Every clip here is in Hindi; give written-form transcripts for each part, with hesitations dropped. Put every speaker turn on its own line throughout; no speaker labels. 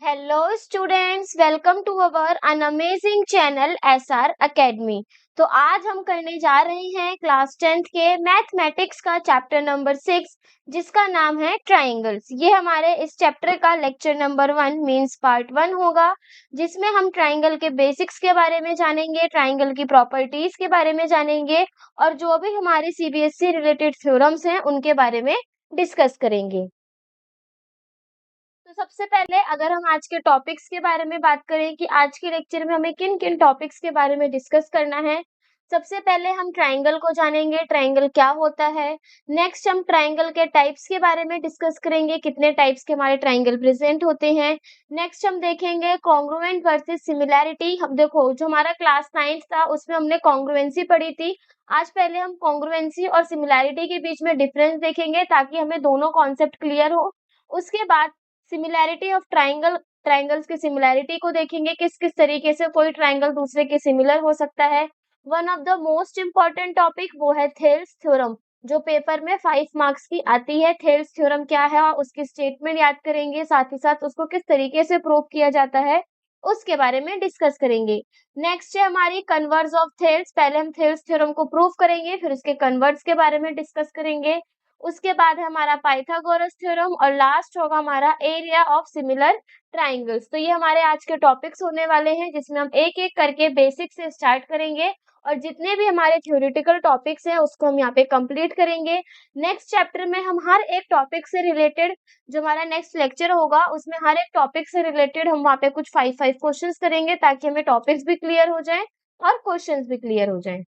Hello students, welcome to our an amazing channel SR Academy. तो आज हम करने जा रहे हैं क्लास 10th के मैथमेटिक्स का चैप्टर नंबर 6, जिसका नाम है ट्राइंगल्स। ये हमारे इस चैप्टर का लेक्चर नंबर 1 मींस पार्ट 1 होगा, जिसमें हम ट्राइंगल के बेसिक्स के बारे में जानेंगे, ट्राइंगल की प्रॉपर्टीज के बारे में जानेंगे और जो भी हमारे सीबीएसई रिलेटेड थ्योरम्स हैं उनके बारे में डिस्कस करेंगे। तो सबसे पहले अगर हम आज के टॉपिक्स के बारे में बात करें कि आज के लेक्चर में हमें किन किन टॉपिक्स के बारे में डिस्कस करना है। सबसे पहले हम ट्राइंगल को जानेंगे, ट्राइंगल क्या होता है। नेक्स्ट हम ट्राइंगल के टाइप्स के बारे में डिस्कस करेंगे, कितने टाइप्स के हमारे ट्राइंगल प्रेजेंट होते हैं। नेक्स्ट हम देखेंगे कॉन्ग्रुएंट वर्सेस सिमिलैरिटी। हम देखो जो हमारा क्लास 9 था उसमें हमने कॉन्ग्रुएंसी पढ़ी थी। आज पहले हम कॉन्ग्रुएंसी और सिमिलैरिटी के बीच में डिफरेंस देखेंगे ताकि हमें दोनों कॉन्सेप्ट क्लियर हो। उसके बाद सिमिलैरिटी ऑफ ट्राइंगल्स की सिमिलैरिटी को देखेंगे, किस किस तरीके से कोई ट्राइंगल दूसरे के सिमिलर हो सकता है। One of the most important topic वो है थेल्स थ्योरम, जो पेपर में 5 मार्क्स की आती है। थेल्स थ्योरम क्या है और उसकी स्टेटमेंट याद करेंगे, साथ ही साथ उसको किस तरीके से प्रूव किया जाता है उसके बारे में डिस्कस करेंगे। नेक्स्ट है हमारी कन्वर्स ऑफ थेल्स। पहले हम थेल्स थ्योरम को प्रूव करेंगे, फिर उसके कन्वर्स के बारे में डिस्कस करेंगे। उसके बाद है हमारा पाइथागोरस थ्योरम और लास्ट होगा हमारा एरिया ऑफ सिमिलर ट्राइंगल्स। तो ये हमारे आज के टॉपिक्स होने वाले हैं, जिसमें हम एक एक करके बेसिक से स्टार्ट करेंगे और जितने भी हमारे थ्योरेटिकल टॉपिक्स हैं उसको हम यहाँ पे कंप्लीट करेंगे। नेक्स्ट चैप्टर में हम हर एक टॉपिक से रिलेटेड, जो हमारा नेक्स्ट लेक्चर होगा उसमें हर एक टॉपिक से रिलेटेड हम वहाँ पे कुछ 5 क्वेश्चंस करेंगे, ताकि हमें टॉपिक्स भी क्लियर हो जाएं और क्वेश्चंस भी क्लियर हो जाएं।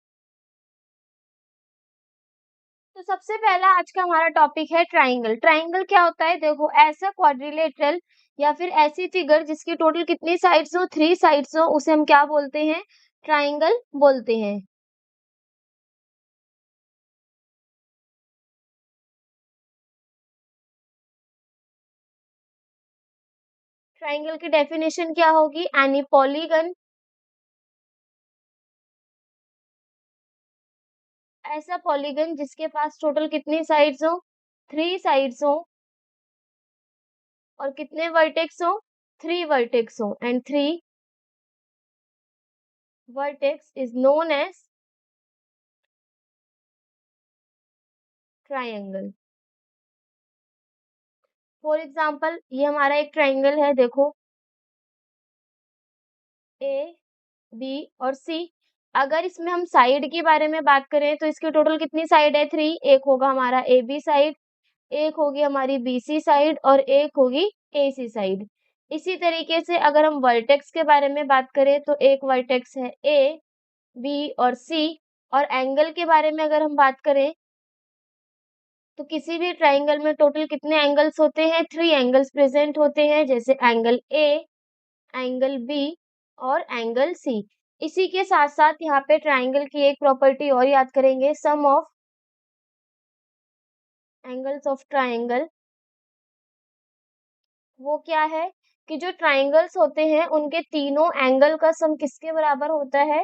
तो सबसे पहला आज का हमारा टॉपिक है ट्राइंगल। ट्राइंगल क्या होता है? देखो, ऐसा क्वाड्रिलेटरल या फिर ऐसी फिगर जिसकी टोटल कितनी साइड्स हो, 3 साइड्स हो, उसे हम क्या बोलते हैं? ट्राइंगल बोलते हैं। ट्राइंगल की डेफिनेशन क्या होगी? एनी पॉलीगन, ऐसा पॉलीगन जिसके पास टोटल कितनी साइड्स हो, 3 साइड्स हो, और कितने वर्टेक्स हो, 3 वर्टेक्स हो, and 3 vertex is known as triangle. For example ये हमारा एक ट्राइंगल है, देखो, ए बी और सी। अगर इसमें हम साइड के बारे में बात करें तो इसकी टोटल कितनी साइड है? 3। एक होगा हमारा ए बी साइड, एक होगी हमारी बी सी साइड और एक होगी ए सी साइड। इसी तरीके से अगर हम वर्टेक्स के बारे में बात करें तो एक वर्टेक्स है ए बी और सी। और एंगल के बारे में अगर हम बात करें तो किसी भी ट्राइंगल में टोटल कितने एंगल्स होते हैं? 3 एंगल्स प्रेजेंट होते हैं, जैसे एंगल ए, एंगल बी और एंगल सी। इसी के साथ साथ यहाँ पे ट्राइंगल की एक प्रॉपर्टी और याद करेंगे, सम ऑफ एंगल्स ऑफ ट्राइंगल। वो क्या है कि जो ट्राइंगल्स होते हैं उनके तीनों एंगल का सम किसके बराबर होता है?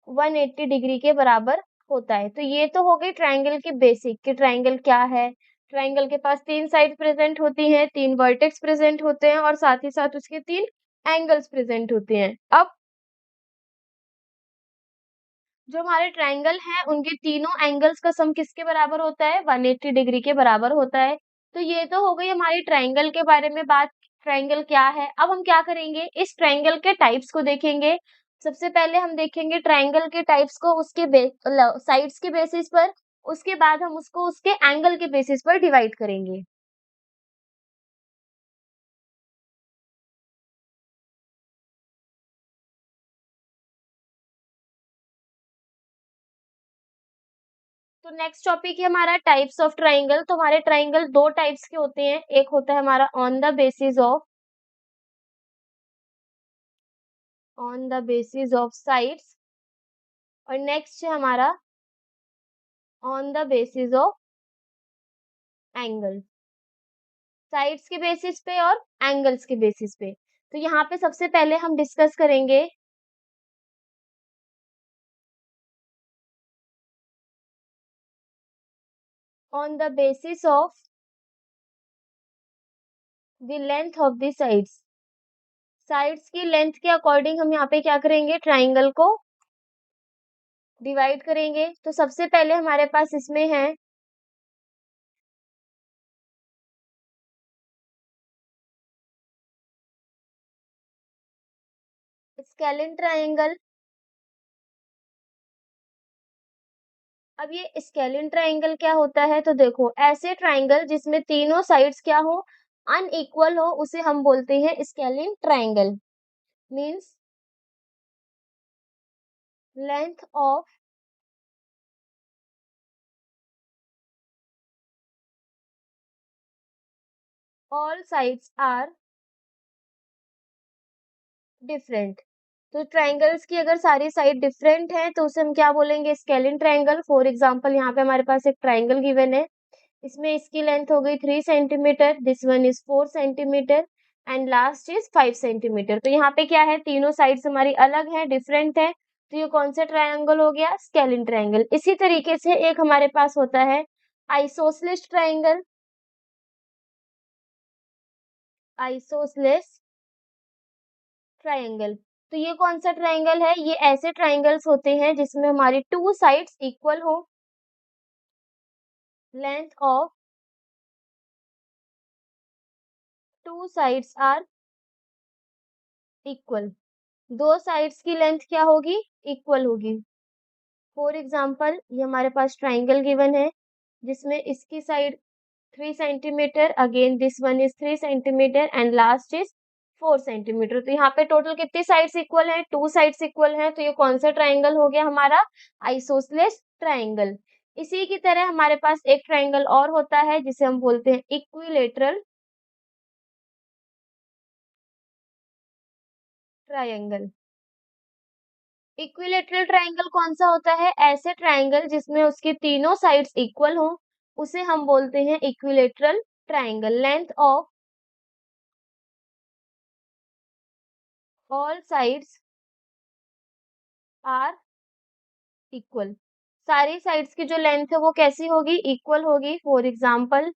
180 डिग्री के बराबर होता है। तो ये तो हो गई ट्राइंगल की बेसिक, कि ट्राइंगल क्या है। ट्राइंगल के पास 3 साइड प्रेजेंट होती हैं, 3 वर्टेक्स प्रेजेंट होते हैं और साथ ही साथ उसके 3 एंगल्स प्रेजेंट होते हैं। अब जो हमारे ट्राइंगल हैं उनके तीनों एंगल्स का सम किसके बराबर होता है? 180 डिग्री के बराबर होता है। तो ये तो हो गई हमारी ट्राइंगल के बारे में बात, ट्राइंगल क्या है। अब हम क्या करेंगे, इस ट्राइंगल के टाइप्स को देखेंगे। सबसे पहले हम देखेंगे ट्राइंगल के टाइप्स को उसके साइड्स के बेसिस पर, उसके बाद हम उसको उसके एंगल के बेसिस पर डिवाइड करेंगे। तो नेक्स्ट टॉपिक है हमारा टाइप्स ऑफ ट्राइंगल। तो हमारे ट्राइंगल दो टाइप्स के होते हैं, एक होता है हमारा on the basis of sides, और नेक्स्ट है हमारा on the basis of angle. Sides के बेसिस पे और एंगल्स के बेसिस पे। तो यहाँ पे सबसे पहले हम डिस्कस करेंगे on the basis of the length of the sides. Sides की लेंथ के अकॉर्डिंग हम यहाँ पे क्या करेंगे, ट्राइंगल को डिवाइड करेंगे। तो सबसे पहले हमारे पास इसमें है स्केलिन ट्राइंगल। अब ये स्केलिन ट्राइंगल क्या होता है, तो देखो ऐसे ट्राइंगल जिसमें तीनों साइड्स क्या हो, अनइक्वल हो, उसे हम बोलते हैं scalene triangle. Means length of all sides are different. तो ट्राइंगल्स की अगर सारी साइड डिफरेंट है तो उसे हम क्या बोलेंगे, स्केलिन ट्राइंगल। फॉर एग्जांपल यहाँ पे हमारे पास एक ट्राइंगल गिवन है, इसमें इसकी लेंथ हो गई 3 centimetre, this one is 4 centimetre and last is 5 centimetre. तो यहाँ पे क्या है, तीनों साइड्स हमारी अलग है, डिफरेंट है, तो ये कौन सा ट्राइंगल हो गया, स्केलिन ट्राइंगल। इसी तरीके से एक हमारे पास होता है आइसोसेलेस ट्राइंगल। आइसोसेलेस ट्राइंगल, तो ये कौन सा ट्राइंगल है, ये ऐसे ट्राइंगल्स होते हैं जिसमें हमारी टू साइड्स इक्वल हो, length of two sides are equal. दो साइड्स की लेंथ क्या होगी, इक्वल होगी। फॉर एग्जाम्पल ये हमारे पास ट्राइंगल गिवन है जिसमें इसकी side 3 centimetre, again this one is 3 centimetre and last is 4 centimetre. तो यहाँ पे टोटल कितनी साइड्स इक्वल है, टू साइड्स इक्वल है, तो ये कौन सा ट्राइंगल हो गया हमारा, आइसोसेलेस ट्राइंगल। इसी की तरह हमारे पास एक ट्राइंगल और होता है जिसे हम बोलते हैं इक्विलेटरल ट्राइंगल। इक्विलेटरल ट्राइंगल कौन सा होता है, ऐसे ट्राइंगल जिसमें उसकी तीनों साइड्स इक्वल हो, उसे हम बोलते हैं equilateral triangle. Length of all sides are equal. सारी साइड्स की जो लेंथ है वो कैसी होगी, इक्वल होगी। For example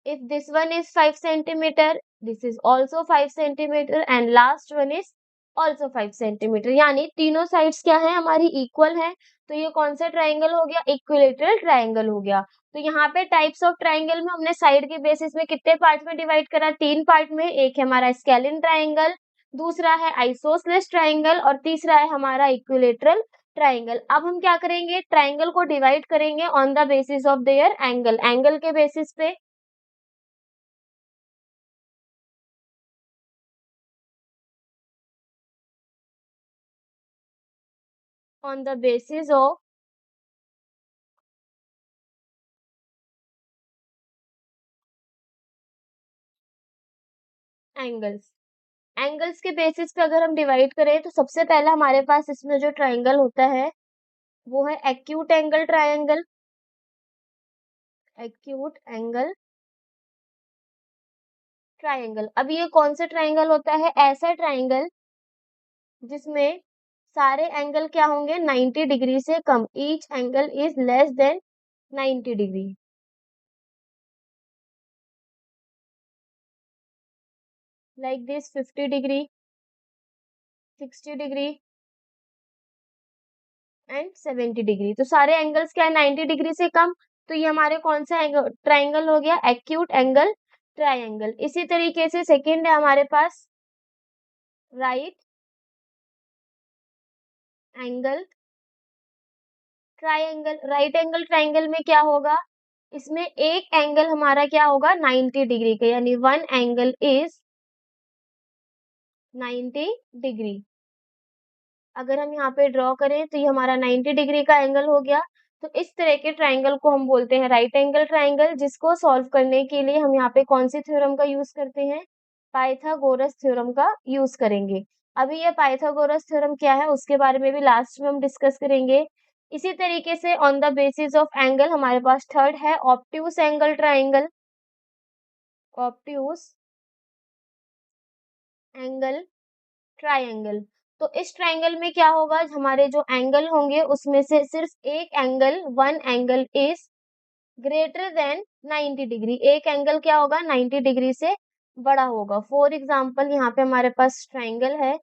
if this one is 5 centimeter, this is also 5 centimeter and last one is also 5 centimeter, यानी तीनों साइड्स क्या है हमारी इक्वल है। तो ये कौन सा ट्राइंगल हो गया, इक्विलेटरल ट्राइंगल हो गया। तो यहाँ पे टाइप्स ऑफ ट्राइंगल में हमने साइड के बेसिस में कितने पार्ट में डिवाइड करा, तीन पार्ट में। एक है हमारा स्केलिन ट्राइंगल, दूसरा है आइसोसेलेस ट्राइंगल और तीसरा है हमारा इक्विलेटरल ट्राइंगल। अब हम क्या करेंगे, ट्राइंगल को डिवाइड करेंगे on the basis of their angle, angle के बेसिस पे। on the basis of angles. Angles के बेसिस पे अगर हम डिवाइड करें तो सबसे पहला हमारे पास इसमें जो ट्राइंगल होता है वो है acute angle triangle. Acute angle triangle, अब ये कौन सा ट्राइंगल होता है, ऐसा ट्राइंगल जिसमें सारे एंगल क्या होंगे 90 डिग्री से कम, each angle is less than 90 degree. Like this 50 degree, 60 degree and 70 degree. तो सारे एंगल्स क्या है 90 डिग्री से कम, तो ये हमारे कौन सा एंगल ट्राइंगल हो गया, एक्यूट एंगल ट्राइंगल। इसी तरीके से सेकंड है हमारे पास right angle triangle. Right angle triangle में क्या होगा, इसमें एक एंगल हमारा क्या होगा 90 डिग्री का, यानी वन एंगल इज 90 डिग्री। अगर हम यहाँ पे ड्रॉ करें तो ये हमारा 90 डिग्री का एंगल हो गया। तो इस तरह के ट्राइंगल को हम बोलते हैं राइट एंगल ट्राइंगल, जिसको सॉल्व करने के लिए हम यहाँ पे कौन सी थ्योरम का यूज करते हैं, पाइथागोरस थ्योरम का यूज करेंगे। अभी ये पाइथागोरस थ्योरम क्या है उसके बारे में भी लास्ट में हम डिस्कस करेंगे। इसी तरीके से on the basis of angle हमारे पास थर्ड है obtuse angle triangle. Obtuse angle triangle, तो इस ट्राइंगल में क्या होगा, हमारे जो एंगल होंगे उसमें से सिर्फ एक angle, one angle is greater than 90 degree. एक एंगल क्या होगा 90 डिग्री से बड़ा होगा। फॉर एग्जाम्पल यहाँ पे हमारे पास ट्राइंगल है,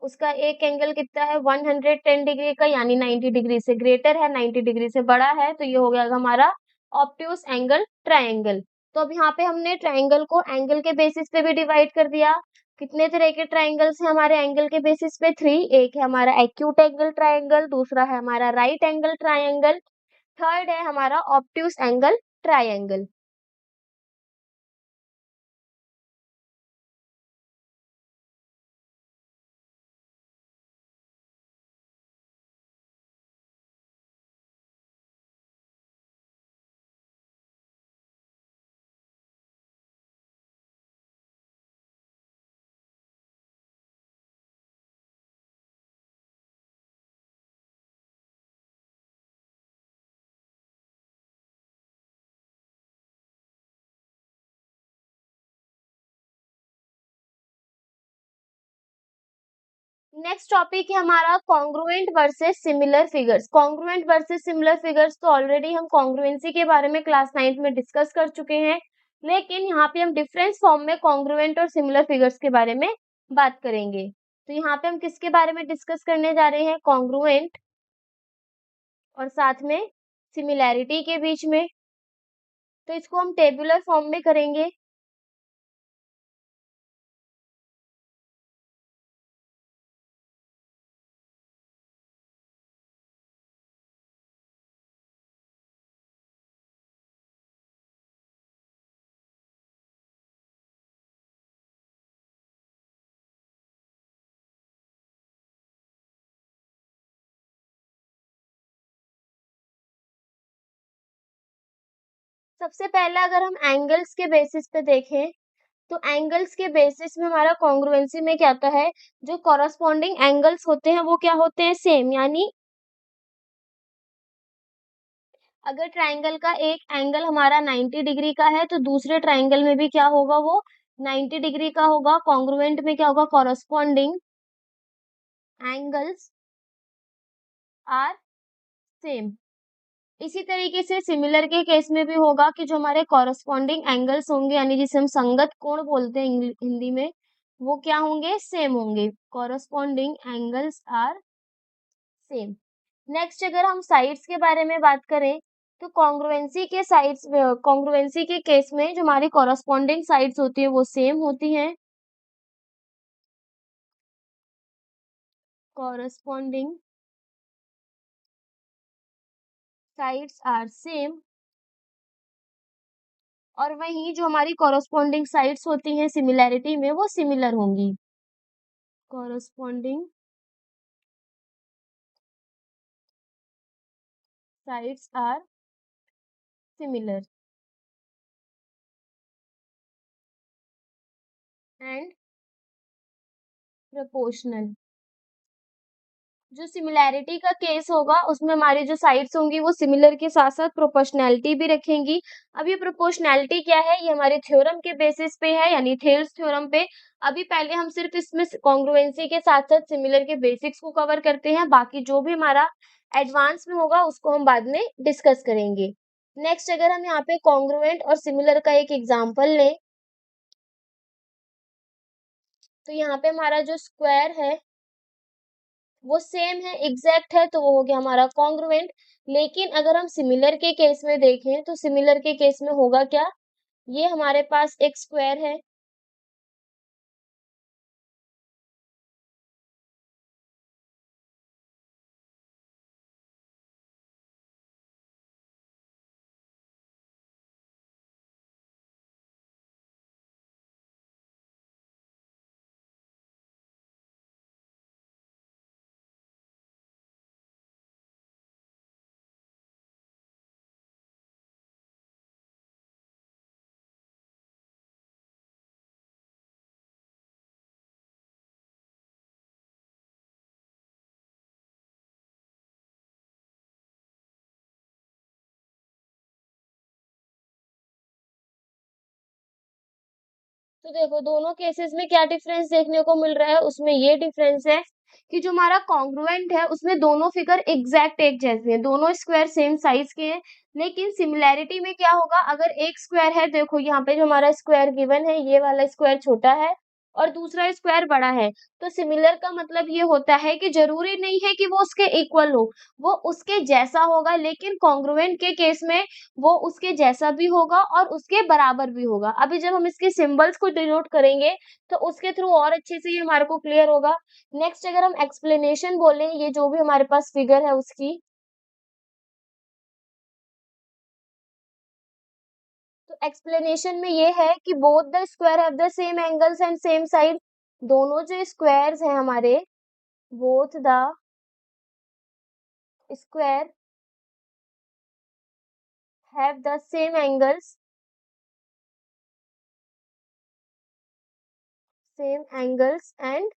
उसका एक एंगल कितना है 110 डिग्री का, यानी 90 डिग्री से ग्रेटर है, 90 डिग्री से बड़ा है, तो ये हो गया हमारा ऑब्ट्यूस एंगल ट्राइंगल। तो अब यहाँ पे हमने ट्राइंगल को एंगल के बेसिस पे भी डिवाइड कर दिया। कितने तरह के ट्राइंगल्स हैं हमारे एंगल के बेसिस पे? 3। एक है हमारा एक्यूट एंगल ट्राइंगल, दूसरा है हमारा राइट एंगल ट्राइंगल, थर्ड है हमारा obtuse angle triangle. Next topic है हमारा congruent versus similar figures. Congruent versus similar figures तो ऑलरेडी हम कॉन्ग्रुएंसी के बारे में क्लास 9 में डिस्कस कर चुके हैं, लेकिन यहाँ पे हम डिफरेंस फॉर्म में कॉन्ग्रुएंट और सिमिलर फिगर्स के बारे में बात करेंगे। तो यहाँ पे हम किसके बारे में डिस्कस करने जा रहे हैं? कॉन्ग्रुएंट और साथ में सिमिलैरिटी के बीच में। तो इसको हम टेबुलर फॉर्म में करेंगे। सबसे पहले अगर हम एंगल्स के बेसिस पे देखें, तो एंगल्स के बेसिस में हमारा कॉन्ग्रुएंसी में क्या आता है, जो कॉरस्पॉन्डिंग एंगल्स होते हैं वो क्या होते हैं? सेम। यानी अगर ट्राइंगल का एक एंगल हमारा 90 डिग्री का है, तो दूसरे ट्राइंगल में भी क्या होगा, वो 90 डिग्री का होगा। कॉन्ग्रुएंट में क्या होगा? Corresponding angles are same. इसी तरीके से सिमिलर के केस में भी होगा कि जो हमारे कॉरस्पॉन्डिंग एंगल्स होंगे, यानी जिसे हम संगत कोण बोलते हैं हिंदी में, वो क्या होंगे? सेम होंगे। Corresponding angles are same. Next अगर हम साइड्स के बारे में बात करें, तो कॉन्ग्रुएंसी के केस में जो हमारी कॉरस्पॉन्डिंग साइड्स होती है वो सेम होती हैं। Corresponding sides are same. और वहीं जो हमारी कॉरस्पॉन्डिंग साइड्स होती हैं सिमिलैरिटी में, वो सिमिलर होंगी। Corresponding sides are similar and proportional. जो सिमिलैरिटी का केस होगा उसमें हमारी जो साइड्स होंगी वो सिमिलर के साथ साथ प्रोपोर्शनैलिटी भी रखेंगी। अब ये प्रोपोर्शनैलिटी क्या है? ये हमारे थ्योरम के बेसिस पे है, यानी थेल्स थ्योरम पे। अभी पहले हम सिर्फ इसमें कॉन्ग्रुएंसी के साथ साथ सिमिलर के बेसिक्स को कवर करते हैं, बाकी जो भी हमारा एडवांस में होगा उसको हम बाद में डिस्कस करेंगे। नेक्स्ट अगर हम यहाँ पे कॉन्ग्रुएंट और सिमिलर का एक एग्जाम्पल लें, तो यहाँ पे हमारा जो स्क्वायर है वो सेम है, एग्जैक्ट है, तो वो हो गया हमारा कॉन्ग्रुएंट। लेकिन अगर हम सिमिलर के केस में देखें, तो सिमिलर के केस में होगा क्या? ये हमारे पास एक स्क्वायर है, तो देखो दोनों केसेस में क्या डिफरेंस देखने को मिल रहा है, उसमें ये डिफरेंस है कि जो हमारा कॉन्ग्रुएंट है उसमें दोनों फिगर एग्जैक्ट एक जैसे हैं, दोनों स्क्वायर सेम साइज के हैं। लेकिन सिमिलैरिटी में क्या होगा, अगर एक स्क्वायर है, देखो यहाँ पे जो हमारा स्क्वायर गिवन है ये वाला स्क्वायर छोटा है और दूसरा स्क्वायर बड़ा है, तो सिमिलर का मतलब ये होता है कि जरूरी नहीं है कि वो उसके इक्वल हो, वो उसके जैसा होगा, लेकिन कॉन्ग्रुएंट के केस में वो उसके जैसा भी होगा और उसके बराबर भी होगा। अभी जब हम इसके सिंबल्स को डिनोट करेंगे तो उसके थ्रू और अच्छे से ये हमारे को क्लियर होगा। नेक्स्ट अगर हम एक्सप्लेनेशन बोलें, ये जो भी हमारे पास फिगर है उसकी, तो एक्सप्लेनेशन में ये है कि both the square have the same angles and same side. दोनों जो स्क्वायर्स हैं हमारे, both the square have the same angles, and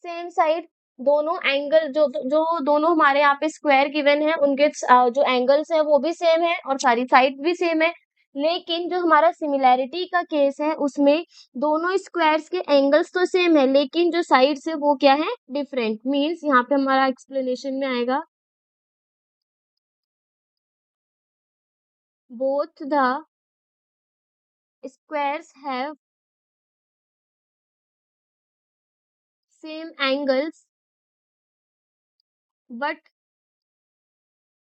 same side. दोनों एंगल जो जो दोनों हमारे यहाँ पे स्क्वायर गिवन है उनके जो एंगल्स है वो भी सेम है और सारी साइड भी सेम है। लेकिन जो हमारा सिमिलैरिटी का केस है उसमें दोनों स्क्वायर्स के एंगल्स तो सेम है लेकिन जो साइड्स है वो क्या है, डिफरेंट। मींस यहाँ पे हमारा एक्सप्लेनेशन में आएगा both the squares have same angles but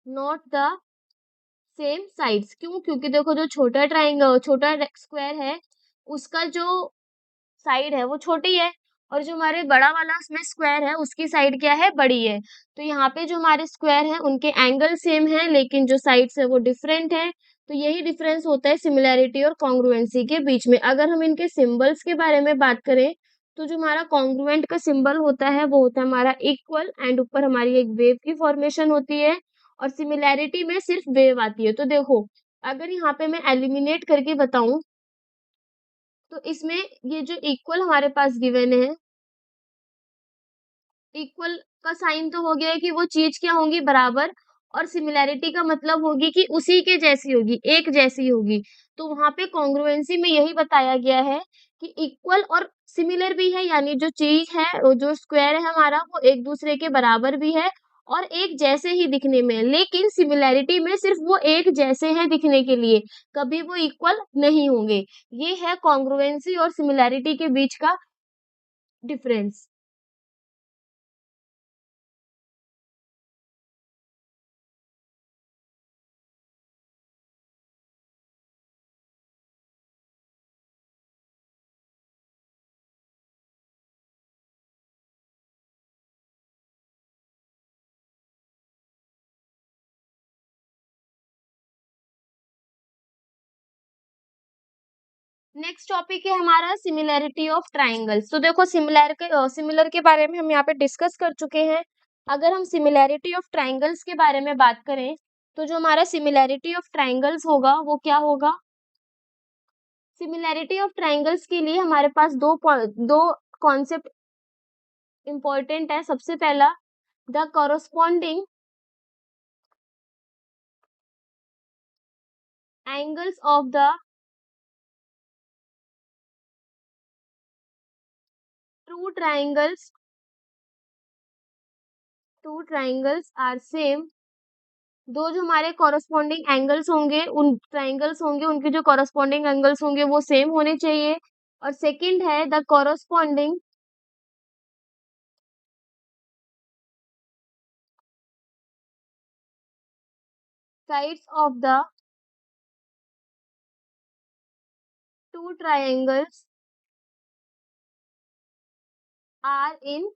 not the same sides. क्यों? क्योंकि देखो जो छोटा स्क्वायर है उसका जो साइड है वो छोटी है और जो हमारे बड़ा वाला उसमें स्क्वायर है उसकी साइड क्या है, बड़ी है। तो यहाँ पे जो हमारे स्क्वायर है उनके एंगल सेम है लेकिन जो साइड्स है वो डिफरेंट है। तो यही डिफरेंस होता है सिमिलैरिटी और कॉन्ग्रुएंसी के बीच में। अगर हम इनके सिंबल्स के बारे में बात करें तो जो हमारा कॉन्ग्रुएंट का सिंबल होता है वो होता है हमारा इक्वल एंड ऊपर हमारी एक वेव की फॉर्मेशन होती है और सिमिलैरिटी में सिर्फ वेव आती है। तो देखो अगर यहाँ पे मैं एलिमिनेट करके बताऊं तो इसमें ये जो इक्वल हमारे पास गिवन है, इक्वल का साइन तो हो गया है कि वो चीज क्या होंगी, बराबर। और सिमिलैरिटी का मतलब होगी कि उसी के जैसी होगी, एक जैसी होगी। तो वहां पे कॉन्ग्रुएंसी में यही बताया गया है कि इक्वल और सिमिलर भी है, यानी जो चीज है वो जो स्क्वायर है हमारा वो एक दूसरे के बराबर भी है और एक जैसे ही दिखने में है। लेकिन सिमिलैरिटी में सिर्फ वो एक जैसे हैं दिखने के लिए, कभी वो इक्वल नहीं होंगे। ये है कॉन्ग्रुएंसी और सिमिलैरिटी के बीच का डिफरेंस। नेक्स्ट टॉपिक है हमारा सिमिलैरिटी ऑफ ट्राइंगल्स। तो देखो सिमिलर के बारे में हम यहाँ पे डिस्कस कर चुके हैं। अगर हम सिमिलैरिटी ऑफ ट्राइंगल्स के बारे में बात करें तो जो हमारा सिमिलैरिटी ऑफ ट्राइंगल्स होगा वो क्या होगा, सिमिलैरिटी ऑफ ट्राइंगल्स के लिए हमारे पास दो कॉन्सेप्ट इंपॉर्टेंट है। सबसे पहला, the corresponding angles of the two triangles are same. दो जो हमारे कॉरस्पॉन्डिंग एंगल्स होंगे, उन ट्राइंगल्स होंगे, उनके जो कॉरस्पॉन्डिंग एंगल्स होंगे वो सेम होने चाहिए। और सेकंड है the corresponding sides of the two triangles are in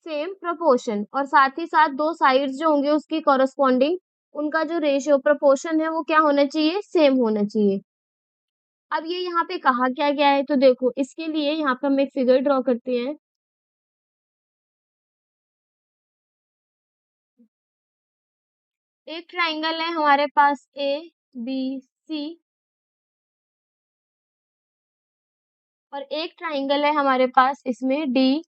same proportion. और साथ ही साथ दो साइड्स जो होंगे उसकी कॉरस्पॉन्डिंग, उनका जो रेशियो प्रोपोर्शन है वो क्या होना चाहिए, सेम होना चाहिए। अब ये यहाँ पे कहा क्या गया है, तो देखो इसके लिए यहाँ पे हम एक फिगर ड्रॉ करते हैं। एक ट्राइंगल है हमारे पास ए बी सी और एक ट्राइंगल है हमारे पास इसमें डी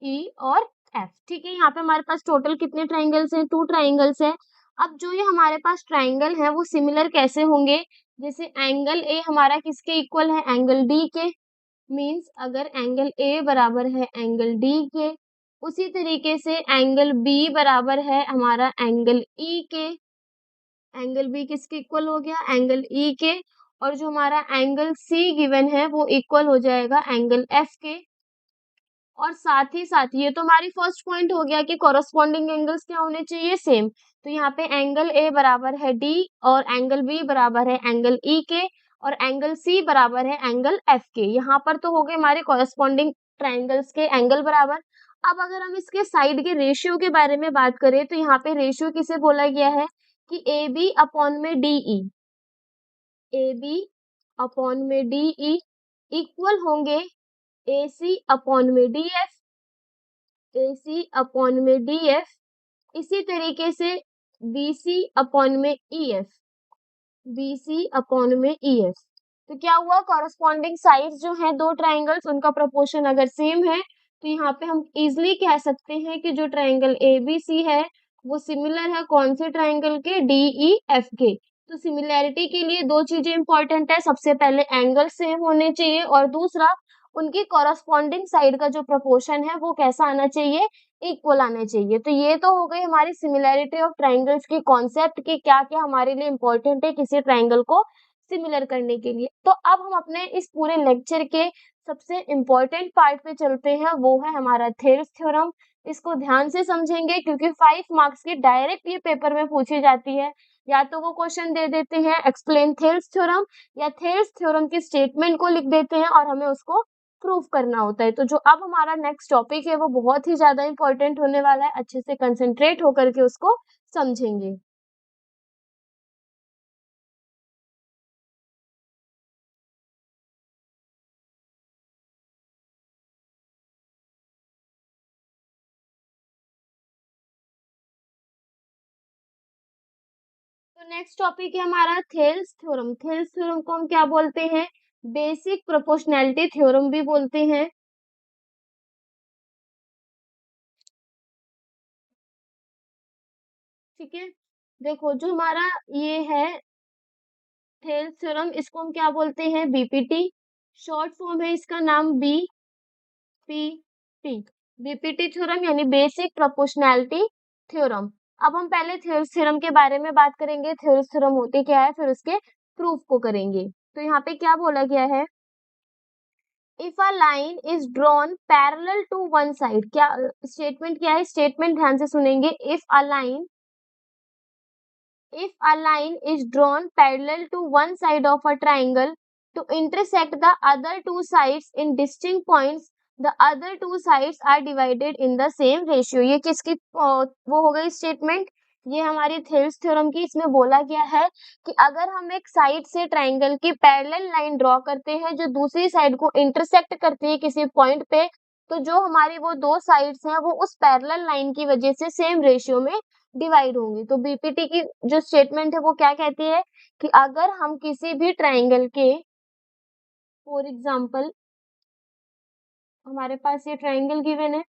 ई और एफ। ठीक है, यहाँ पे हमारे पास टोटल कितने ट्राइंगल्स हैं, टू ट्राइंगल्स हैं। अब जो ये हमारे पास ट्राइंगल है वो सिमिलर कैसे होंगे, जैसे एंगल ए हमारा किसके इक्वल है, एंगल डी के। मींस अगर एंगल ए बराबर है एंगल डी के उसी तरीके से एंगल बी बराबर है हमारा एंगल ई के। एंगल बी किसके इक्वल हो गया? एंगल ई के। और जो हमारा एंगल सी गिवन है वो इक्वल हो जाएगा एंगल एफ के। और साथ ही साथ ये तो हमारी फर्स्ट पॉइंट हो गया कि कॉरस्पॉन्डिंग एंगल्स क्या होने चाहिए? सेम। तो यहाँ पे एंगल ए बराबर है डी और एंगल बी बराबर है एंगल ई के और एंगल सी बराबर है एंगल एफ के। यहाँ पर तो हो गए हमारे कॉरस्पॉन्डिंग ट्राइंगल्स के एंगल बराबर। अब अगर हम इसके साइड के रेशियो के बारे में बात करें तो यहाँ पे रेशियो किसे बोला गया है कि ए बी अपॉन में D E, A B upon में डी ई इक्वल होंगे ए सी अपॉन में D F, A C upon में डी एफ। इसी तरीके से बी सी अपॉन में E F, B C upon में ई एफ। तो क्या हुआ? कॉरस्पॉन्डिंग साइड्स जो है दो ट्राइंगल्स उनका प्रोपोर्शन अगर सेम है तो यहाँ पे हम इजिली कह सकते हैं कि जो ट्राइंगल ए बी सी है वो सिमिलर है कौन से ट्राइंगल के? डी ई एफ के। तो सिमिलैरिटी के लिए दो चीजें इंपॉर्टेंट है, सबसे पहले एंगल सेम होने चाहिए और दूसरा उनकी कॉरस्पॉन्डिंग साइड का जो प्रोपोर्शन है वो कैसा आना चाहिए? इक्वल आना चाहिए। तो ये तो हो गई हमारी सिमिलैरिटी ऑफ ट्राइंगल्स की कॉन्सेप्ट की क्या क्या हमारे लिए इंपॉर्टेंट है किसी ट्राइंगल को सिमिलर करने के लिए। तो अब हम अपने इस पूरे लेक्चर के सबसे इम्पोर्टेंट पार्ट पे चलते हैं, वो है हमारा थेल्स थ्योरम। इसको ध्यान से समझेंगे क्योंकि 5 मार्क्स की डायरेक्ट ये पेपर में पूछी जाती है। या तो वो क्वेश्चन दे देते हैं एक्सप्लेन थेल्स थ्योरम या थेल्स थ्योरम की स्टेटमेंट को लिख देते हैं और हमें उसको प्रूफ करना होता है। तो जो अब हमारा नेक्स्ट टॉपिक है वो बहुत ही ज्यादा इंपॉर्टेंट होने वाला है, अच्छे से कंसंट्रेट होकर के उसको समझेंगे। तो नेक्स्ट टॉपिक है हमारा थेल्स थ्योरम। थेल्स थ्योरम को हम क्या बोलते हैं? बेसिक प्रोपोर्शनैलिटी थ्योरम भी बोलते हैं। ठीक है, देखो जो हमारा ये है थेल्स थ्योरम इसको हम क्या बोलते हैं? बीपीटी। शॉर्ट फॉर्म है इसका नाम बीपीटी, बीपीटी थ्योरम यानी बेसिक प्रोपोर्शनैलिटी थ्योरम। अब हम पहले थेल्स थ्योरम के बारे में बात करेंगे, थेल्स थ्योरम होती क्या है, फिर उसके प्रूफ को करेंगे। तो यहाँ पे क्या बोला गया है? If a line is drawn parallel to one side, क्या स्टेटमेंट क्या है? स्टेटमेंट ध्यान से सुनेंगे। If a line is drawn parallel to one side of a triangle to intersect the other two sides in distinct points, the other two sides are divided in the same ratio। ये किसकी वो हो गई स्टेटमेंट? ये हमारी थेल्स थ्योरम की। इसमें बोला गया है कि अगर हम एक साइड से ट्राइंगल की पैरेलल लाइन ड्रॉ करते हैं जो दूसरी साइड को इंटरसेक्ट करती है किसी पॉइंट पे, तो जो हमारी वो दो साइड्स हैं वो उस पैरेलल लाइन की वजह से सेम रेशियो में डिवाइड होंगी। तो बीपीटी की जो स्टेटमेंट है वो क्या कहती है कि अगर हम किसी भी ट्राइंगल के, फॉर एग्जांपल हमारे पास ये ट्राइंगल गिवन है,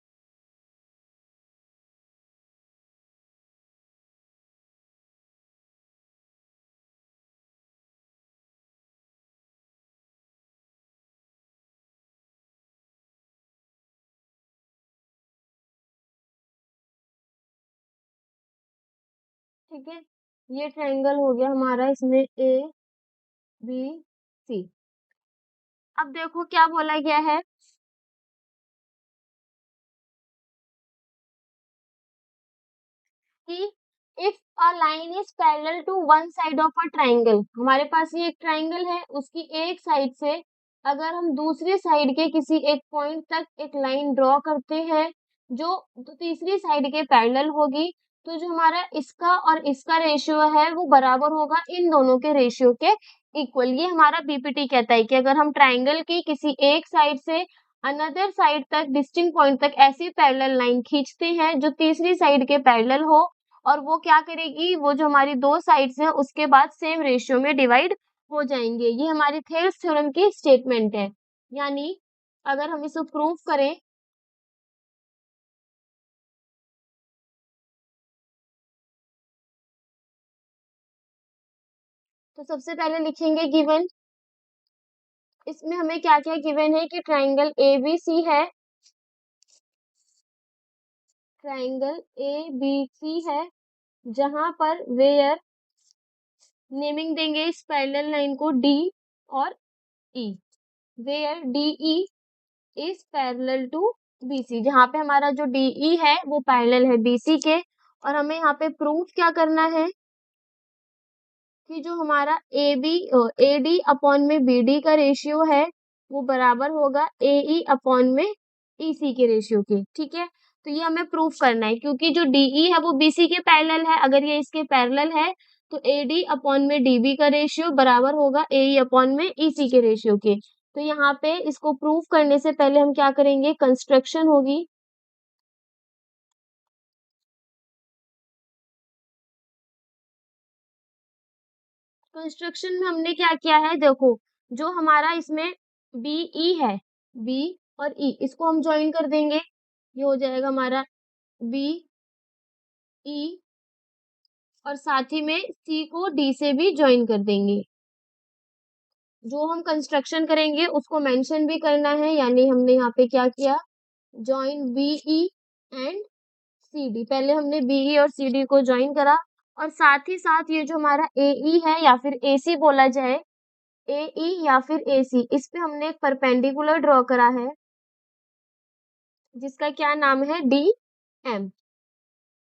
ठीक है, ये ट्राइंगल हो गया हमारा, इसमें ए बी सी। अब देखो क्या बोला गया है कि if a line is parallel to one side of a triangle, हमारे पास ये एक ट्राइंगल है, उसकी एक साइड से अगर हम दूसरी साइड के किसी एक पॉइंट तक एक लाइन ड्रॉ करते हैं जो तीसरी साइड के पैरेलल होगी, तो जो हमारा इसका और इसका रेशियो है वो बराबर होगा इन दोनों के रेशियो के इक्वल। ये हमारा बीपीटी कहता है कि अगर हम ट्राइंगल की किसी एक साइड से अनदर साइड तक डिस्टिंक्ट पॉइंट तक ऐसी पैरेलल लाइन खींचते हैं जो तीसरी साइड के पैरेलल हो, और वो क्या करेगी, वो जो हमारी दो साइड्स हैं उसके बाद सेम रेशियो में डिवाइड हो जाएंगे। ये हमारी थेल्स थ्योरम की स्टेटमेंट है। यानी अगर हम इसे प्रूव करें तो सबसे पहले लिखेंगे गिवन। इसमें हमें क्या क्या गिवन है कि ट्राइंगल ए बी सी है, ट्राइंगल ए बी सी है, जहां पर वेयर नेमिंग देंगे इस पैरेलल लाइन को डी और E. Where D E is parallel to BC, जहां पे हमारा जो डीई है वो पैरेलल है बीसी के। और हमें यहाँ पे प्रूफ क्या करना है कि जो हमारा A B A D upon में बी डी का रेशियो है वो बराबर होगा ए ई अपॉन में ई सी के रेशियो के। ठीक है, तो ये हमें प्रूफ करना है क्योंकि जो डीई है वो बीसी के पैरेलल है। अगर ये इसके पैरेलल है तो ए डी अपॉन में डीबी का रेशियो बराबर होगा ए ई अपॉन में ई सी के रेशियो के। तो यहाँ पे इसको प्रूफ करने से पहले हम क्या करेंगे, कंस्ट्रक्शन होगी। कंस्ट्रक्शन में हमने क्या किया है, देखो जो हमारा इसमें बी ई है, बी और ई इसको हम ज्वाइन कर देंगे। ये हो जाएगा हमारा बी ई, और साथ ही में सी को डी से भी ज्वाइन कर देंगे। जो हम कंस्ट्रक्शन करेंगे उसको मेंशन भी करना है, यानी हमने यहाँ पे क्या किया, join B E and C D. पहले हमने बी ई और सी डी को ज्वाइन करा, और साथ ही साथ ये जो हमारा ए ई है या फिर ए सी बोला जाए, ए ई या फिर ए सी, इस पे हमने एक परपेंडिकुलर ड्रॉ करा है जिसका क्या नाम है, D M.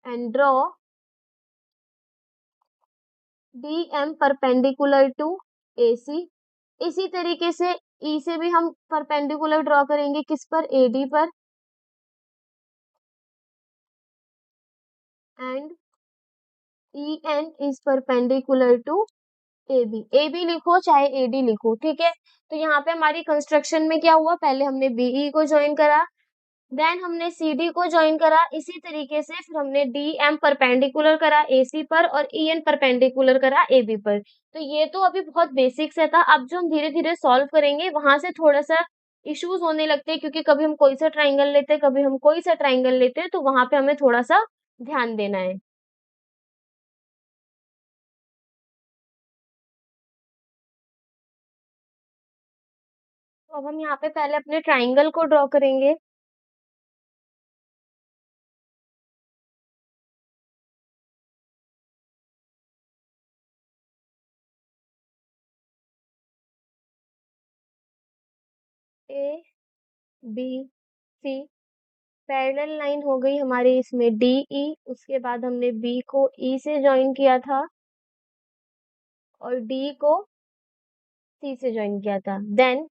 And draw D M perpendicular to A C. इसी तरीके से ई से भी हम परपेंडिकुलर ड्रॉ करेंगे, किस पर, ए डी पर। And E N is perpendicular to A B लिखो चाहे ए डी लिखो, ठीक है। तो यहाँ पे हमारी कंस्ट्रक्शन में क्या हुआ, पहले हमने बीई को ज्वाइन करा, देन हमने सी डी को ज्वाइन करा, इसी तरीके से फिर हमने डी एम परपेंडिकुलर करा ए सी पर और ई एन परपेंडिकुलर करा ए बी पर। तो ये तो अभी बहुत बेसिक से था। अब जो हम धीरे धीरे सॉल्व करेंगे वहां से थोड़ा सा इश्यूज होने लगते हैं, क्योंकि कभी हम कोई सा ट्राइंगल लेते हैं, कभी हम कोई सा ट्राइंगल लेते हैं, तो वहां पे हमें थोड़ा सा ध्यान देना है। तो अब हम यहाँ पे पहले अपने ट्राइंगल को ड्रॉ करेंगे। A B C parallel line हो गई हमारी इसमें डी ई, उसके बाद हमने बी को ई से ज्वाइन किया था और डी को सी से ज्वाइन किया था। देन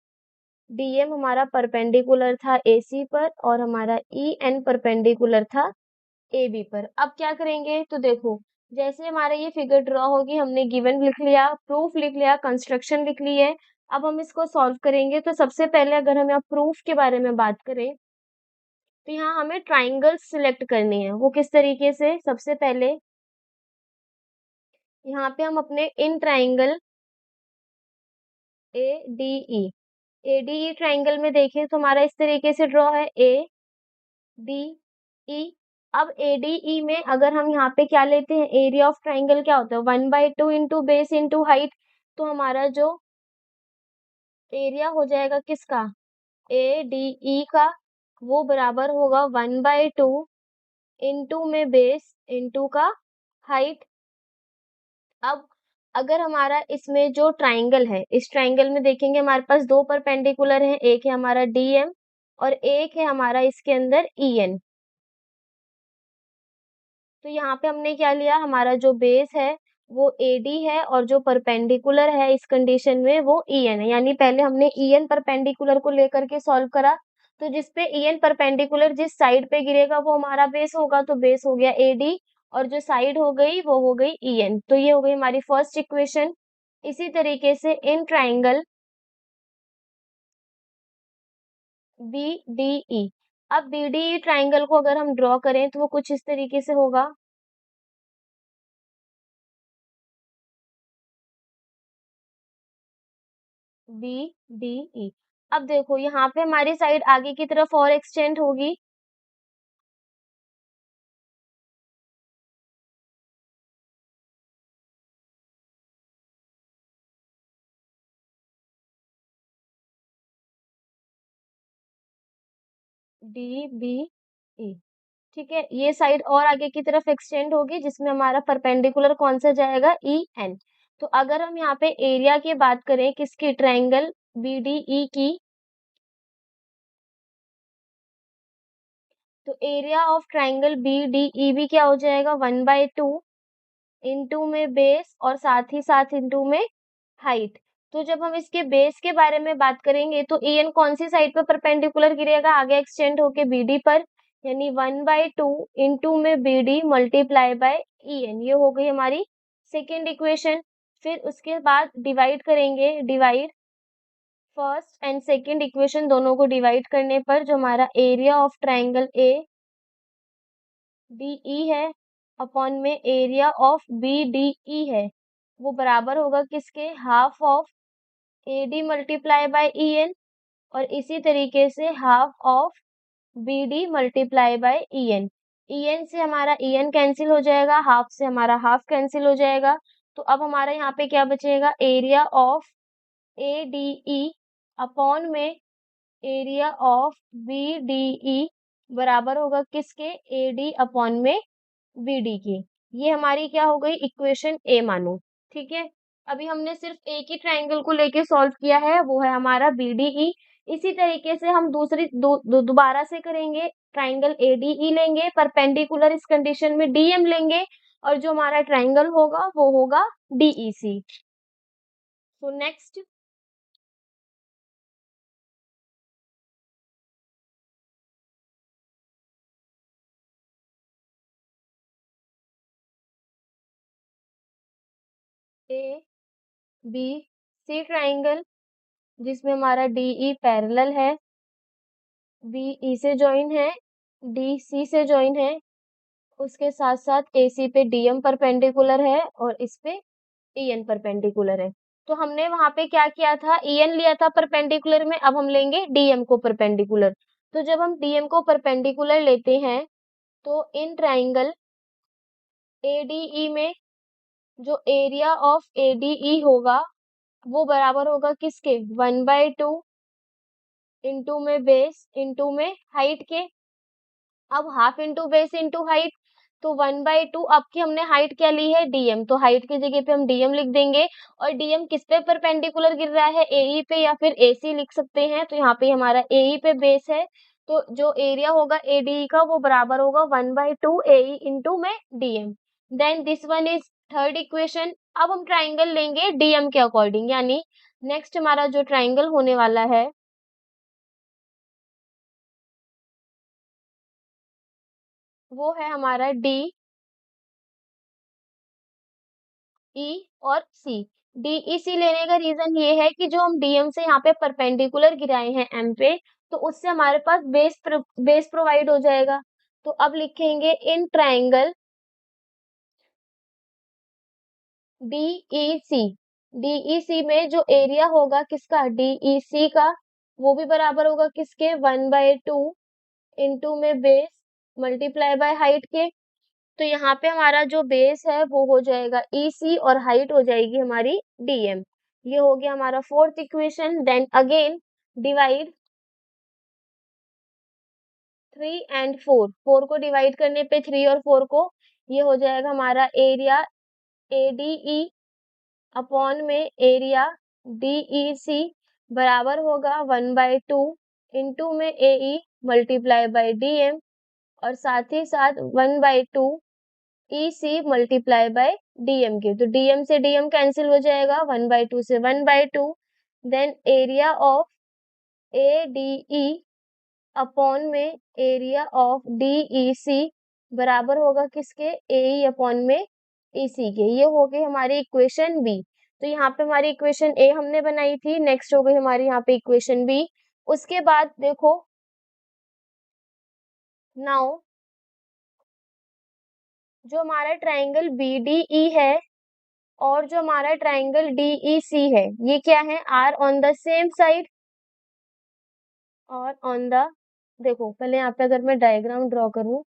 डीएम हमारा परपेंडिकुलर था एसी पर और हमारा ई एन परपेंडिकुलर था ए बी पर। अब क्या करेंगे, तो देखो जैसे हमारा ये फिगर ड्रॉ होगी, हमने गिवन लिख लिया, प्रूफ लिख लिया, कंस्ट्रक्शन लिख ली है। अब हम इसको सॉल्व करेंगे। तो सबसे पहले अगर हम यहाँ प्रूफ के बारे में बात करें तो यहाँ हमें ट्राइंगल सिलेक्ट करनी है। वो किस तरीके से, सबसे पहले यहाँ पे हम अपने in triangle A D E, A D E triangle में देखें तो हमारा इस तरीके से ड्रॉ है, ए डी ई। अब ए डी ई में अगर हम यहाँ पे क्या लेते हैं, एरिया ऑफ ट्राइंगल क्या होता है, 1/2 इंटू बेस इंटू हाइट। तो हमारा जो एरिया हो जाएगा किसका, ए डी ई का, वो बराबर होगा 1/2 इंटू में बेस इंटू का हाइट। अब अगर हमारा इसमें जो ट्राइंगल है, इस ट्राइंगल में देखेंगे हमारे पास दो परपेंडिकुलर हैं, एक है हमारा डीएम और एक है हमारा इसके अंदर ईएन। तो यहाँ पे हमने क्या लिया, हमारा जो बेस है वो एडी है और जो परपेंडिकुलर है इस कंडीशन में वो ईएन है। यानी पहले हमने ईएन परपेंडिकुलर को लेकर के सॉल्व करा, तो जिसपे ईएन परपेंडिकुलर जिस साइड पे गिरेगा वो हमारा बेस होगा, तो बेस हो गया एडी और जो साइड हो गई वो हो गई ईएन। तो ये हो गई हमारी फर्स्ट इक्वेशन। इसी तरीके से in triangle B D E, अब बी डी ई ट्राइंगल को अगर हम ड्रॉ करें तो वो कुछ इस तरीके से होगा, बी डी ई। अब देखो यहाँ पे हमारी साइड आगे की तरफ और एक्सटेंड होगी, डी बी ई। ठीक है, ये साइड और आगे की तरफ एक्सटेंड होगी जिसमें हमारा परपेंडिकुलर कौन सा जाएगा, ई एन। तो अगर हम यहाँ पे एरिया की बात करें किसकी, ट्रायंगल बी डी ई की, तो area of triangle B D E भी क्या हो जाएगा, 1/2 इंटू में बेस और साथ ही साथ इंटू में हाइट। तो जब हम इसके बेस के बारे में बात करेंगे तो ई एन कौन सी साइड पर परपेंडिकुलर गिरेगा, आगे एक्सटेंड होके बी डी पर, यानी 1/2 इंटू में B D multiply by E N. ये हो गई हमारी सेकेंड इक्वेशन। फिर उसके बाद डिवाइड करेंगे, divide first and second equation दोनों को डिवाइड करने पर जो हमारा area of triangle A D E है अपॉन में area of B D E है, वो बराबर होगा किसके, half of A D multiply by E N, और इसी तरीके से half of B D multiply by E N. E N से हमारा ई एन कैंसिल हो जाएगा, हाफ से हमारा हाफ कैंसिल हो जाएगा। तो अब हमारा यहाँ पे क्या बचेगा, area of A D E upon में area of B D E बराबर होगा किसके, ए डी अपॉन में बी डी की। ये हमारी क्या हो गई, इक्वेशन ए मानो। ठीक है, अभी हमने सिर्फ एक ही ट्रायंगल को लेके सॉल्व किया है, वो है हमारा बी डी ई। इसी तरीके से हम दूसरी दोबारा से करेंगे, ट्रायंगल ए डी ई लेंगे, परपेंडिकुलर इस कंडीशन में डीएम लेंगे, और जो हमारा ट्रायंगल होगा वो होगा DEC. So next, A B C triangle जिसमें हमारा डीई पैरेलल है, बी ई से ज्वाइन है, डी सी से ज्वाइन है, उसके साथ साथ ए सी पे डीएम परपेंडिकुलर है और इस पे ईएन परपेंडिकुलर है। तो हमने वहां पे क्या किया था, ईएन लिया था परपेंडिकुलर में, अब हम लेंगे डीएम को परपेंडिकुलर। तो जब हम डीएम को परपेंडिकुलर लेते हैं तो इन ट्राइंगल एडीई में जो एरिया ऑफ एडीई होगा वो बराबर होगा किसके, 1/2 इंटू में बेस इंटू में हाइट के। अब half into base into height, तो 1/2, अब की हमने हाइट क्या ली है, डीएम, तो हाइट की जगह पे हम डीएम लिख देंगे। और डीएम किस पे परपेंडिकुलर गिर रहा है, एई पे या फिर एसी लिख सकते हैं, तो यहाँ पे हमारा एई पे बेस है, तो जो एरिया होगा एडीई का वो बराबर होगा 1/2 एई इंटू में DM. Then this one is third equation. अब हम ट्राइंगल लेंगे डीएम के अकॉर्डिंग, यानी नेक्स्ट हमारा जो ट्राइंगल होने वाला है वो है हमारा डी ई और सी। डीईसी लेने का रीजन ये है कि जो हम डीएम से यहाँ पे परपेंडिकुलर गिराए हैं एम पे, तो उससे हमारे पास बेस प्रोवाइड हो जाएगा। तो अब लिखेंगे इन ट्रायंगल डीईसी, डीईसी में जो एरिया होगा किसका, डीईसी का, वो भी बराबर होगा किसके, 1/2 इंटू में बेस मल्टीप्लाई बाय हाइट के। तो यहाँ पे हमारा जो बेस है वो हो जाएगा EC और हाइट हो जाएगी हमारी DM। ये हो गया हमारा fourth equation. Then again divide 3 और 4, 4 को डिवाइड करने पे 3 और 4 को, ये हो जाएगा हमारा एरिया ADE अपॉन में एरिया DEC बराबर होगा 1/2 इंटू में AE मल्टीप्लाई बाय DM, और साथ ही साथ 1/2 EC मल्टीप्लाई बाय DM के। तो DM से DM कैंसिल हो जाएगा, 1/2 से 1/2। Then area of ADE upon में एरिया ऑफ DEC बराबर होगा किसके, AE अपॉन में EC के। ये हो गई हमारी इक्वेशन बी। तो यहाँ पे हमारी इक्वेशन ए हमने बनाई थी, नेक्स्ट हो गई हमारी यहाँ पे इक्वेशन बी। उसके बाद देखो, नाउ जो हमारा ट्राइंगल BDE है और जो हमारा ट्राइंगल DEC है, ये क्या है, are on the same side और ऑन द, देखो पहले यहाँ पे अगर मैं डायग्राम ड्रॉ करूं,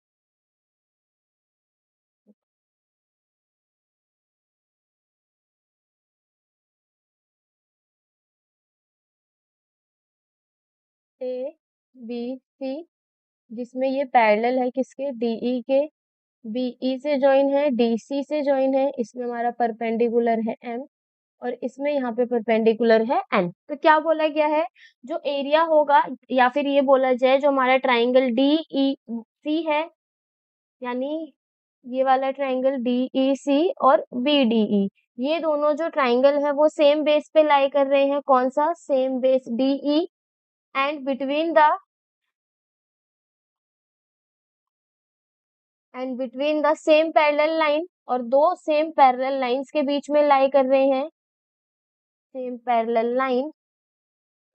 ए बी सी, जिसमें ये पैरेलल है किसके, डीई के, बीई से ज्वाइन है, डीसी से ज्वाइन है, इसमें हमारा परपेंडिकुलर है एम, और इसमें यहाँ पे परपेंडिकुलर है एन। तो क्या बोला गया है, जो एरिया होगा, या फिर ये बोला जाए जो हमारा ट्राइंगल डी ई सी है, यानी ये वाला ट्राइंगल डी ई सी और बी डी ई, ये दोनों जो ट्राइंगल है वो सेम बेस पे लाई कर रहे हैं। कौन सा, same base D E, and between the same parallel line, और दो सेम पैरेलल लाइंस के बीच में लाई कर रहे हैं। सेम पैरेलल लाइन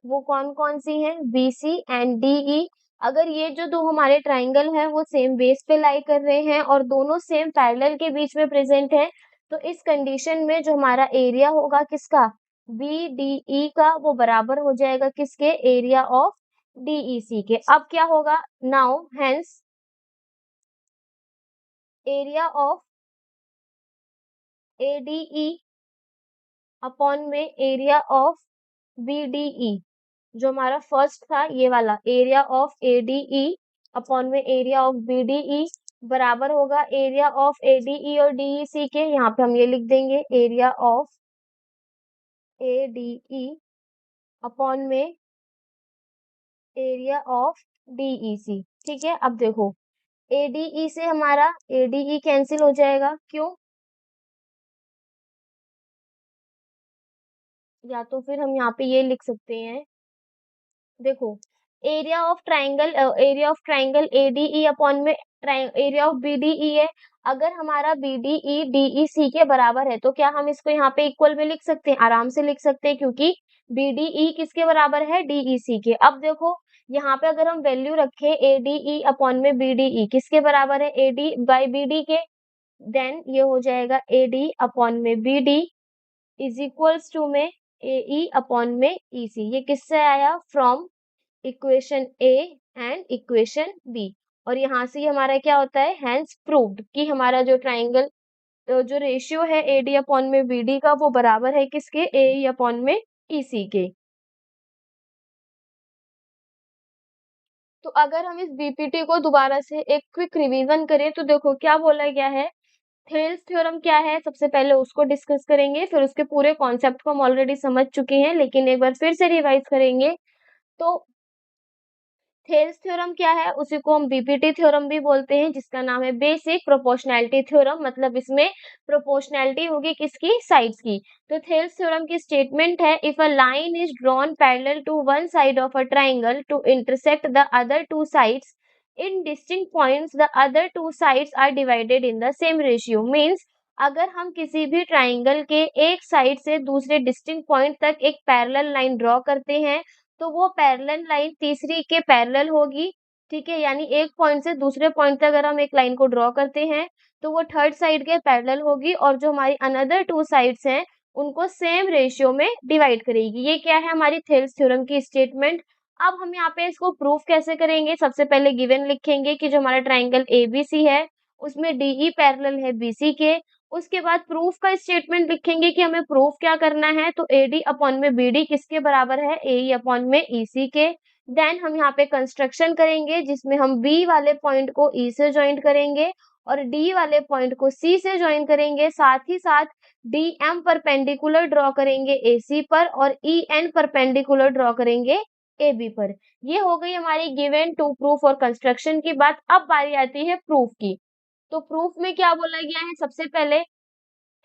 वो कौन कौन सी है, B C and D E. अगर ये जो दो हमारे ट्राइंगल हैं वो सेम बेस पे लाई कर रहे हैं और दोनों सेम पैरेलल के बीच में प्रेजेंट है, तो इस कंडीशन में जो हमारा एरिया होगा किसका, बी डी ई का, वो बराबर हो जाएगा किसके, area of D E C के। अब क्या होगा, now hence area of A D E upon में area of B D E, जो हमारा फर्स्ट था ये वाला, area of A D E upon में area of B D E, बराबर होगा area of A D E और डी ई सी के। यहाँ पे हम ये लिख देंगे area of A D E upon में एरिया ऑफ डी ई सी। ठीक है, अब देखो ए डी ई से हमारा ए डी ई कैंसिल हो जाएगा, क्यों, या तो फिर हम यहाँ पे ये लिख सकते हैं, देखो area of triangle ADE upon में एरिया ऑफ बीडीई है। अगर हमारा बीडीई डीई सी के बराबर है तो क्या हम इसको यहाँ पे इक्वल में लिख सकते हैं, आराम से लिख सकते हैं, क्योंकि बीडीई किसके बराबर है, डीई सी के। अब देखो यहाँ पे अगर हम वैल्यू रखें एडीई अपॉन में बीडीई किसके बराबर है, एडी बाई बीडी के, देन ये हो जाएगा एडी अपॉन में बीडी इज इक्वल्स टू में एई अपॉन में ईसी। ये किससे आया, from equation A and equation B, और यहाँ से ही हमारा क्या होता है, हैंस प्रूव्ड कि हमारा जो ट्राइंगल जो रेशियो है एडी अपॉन में बीडी का वो बराबर है किसके, ए अपॉन में ईसी के। तो अगर हम इस बीपीटी को दोबारा से एक क्विक रिवीजन करें तो देखो क्या बोला गया है, थेल्स थ्योरम क्या है, सबसे पहले उसको डिस्कस करेंगे, फिर उसके पूरे कॉन्सेप्ट को हम ऑलरेडी समझ चुके हैं, लेकिन एक बार फिर से रिवाइज करेंगे। तो थेल्स थ्योरम क्या है, उसी को हम बीपीटी थ्योरम भी बोलते हैं, जिसका नाम है बेसिक प्रोपोर्शनैलिटी थ्योरम, मतलब इसमें प्रोपोर्शनैलिटी होगी किसकी, साइड्स की। तो थेल्स थ्योरम की स्टेटमेंट है, if a line is drawn parallel to one side of a triangle to intersect the other two sides in distinct points, the other two sides are divided in the same ratio. Means अगर हम किसी भी ट्राइंगल के एक साइड से दूसरे डिस्टिंक्ट पॉइंट तक एक पैरेलल लाइन ड्रॉ करते हैं तो वो पैरेलल लाइन तीसरी के पैरेलल होगी। ठीक है, यानी एक पॉइंट से दूसरे पॉइंट तक अगर हम एक लाइन को ड्रॉ करते हैं तो वो थर्ड साइड के पैरेलल होगी, और जो हमारी अनदर टू साइड्स हैं उनको सेम रेशियो में डिवाइड करेगी। ये क्या है, हमारी थेल्स थ्योरम की स्टेटमेंट। अब हम यहाँ पे इसको प्रूफ कैसे करेंगे, सबसे पहले गिवन लिखेंगे कि जो हमारा ट्राइंगल एबीसी है उसमें डीई पैरेलल है बीसी के। उसके बाद प्रूफ का स्टेटमेंट लिखेंगे कि हमें प्रूफ क्या करना है, तो एडी अपॉन में बीडी किसके बराबर है, ए अपॉन में ईसी के। देन हम यहाँ पे कंस्ट्रक्शन करेंगे जिसमें हम बी वाले पॉइंट को ई से ज्वाइन करेंगे और डी वाले पॉइंट को सी से ज्वाइन करेंगे, साथ ही साथ डी एम परपेंडिकुलर ड्रॉ करेंगे एसी पर और ई एन परपेंडिकुलर ड्रॉ करेंगे ए बी पर। ये हो गई हमारी गिवन टू प्रूफ और कंस्ट्रक्शन की बात। अब बारी आती है प्रूफ की। तो प्रूफ में क्या बोला गया है, सबसे पहले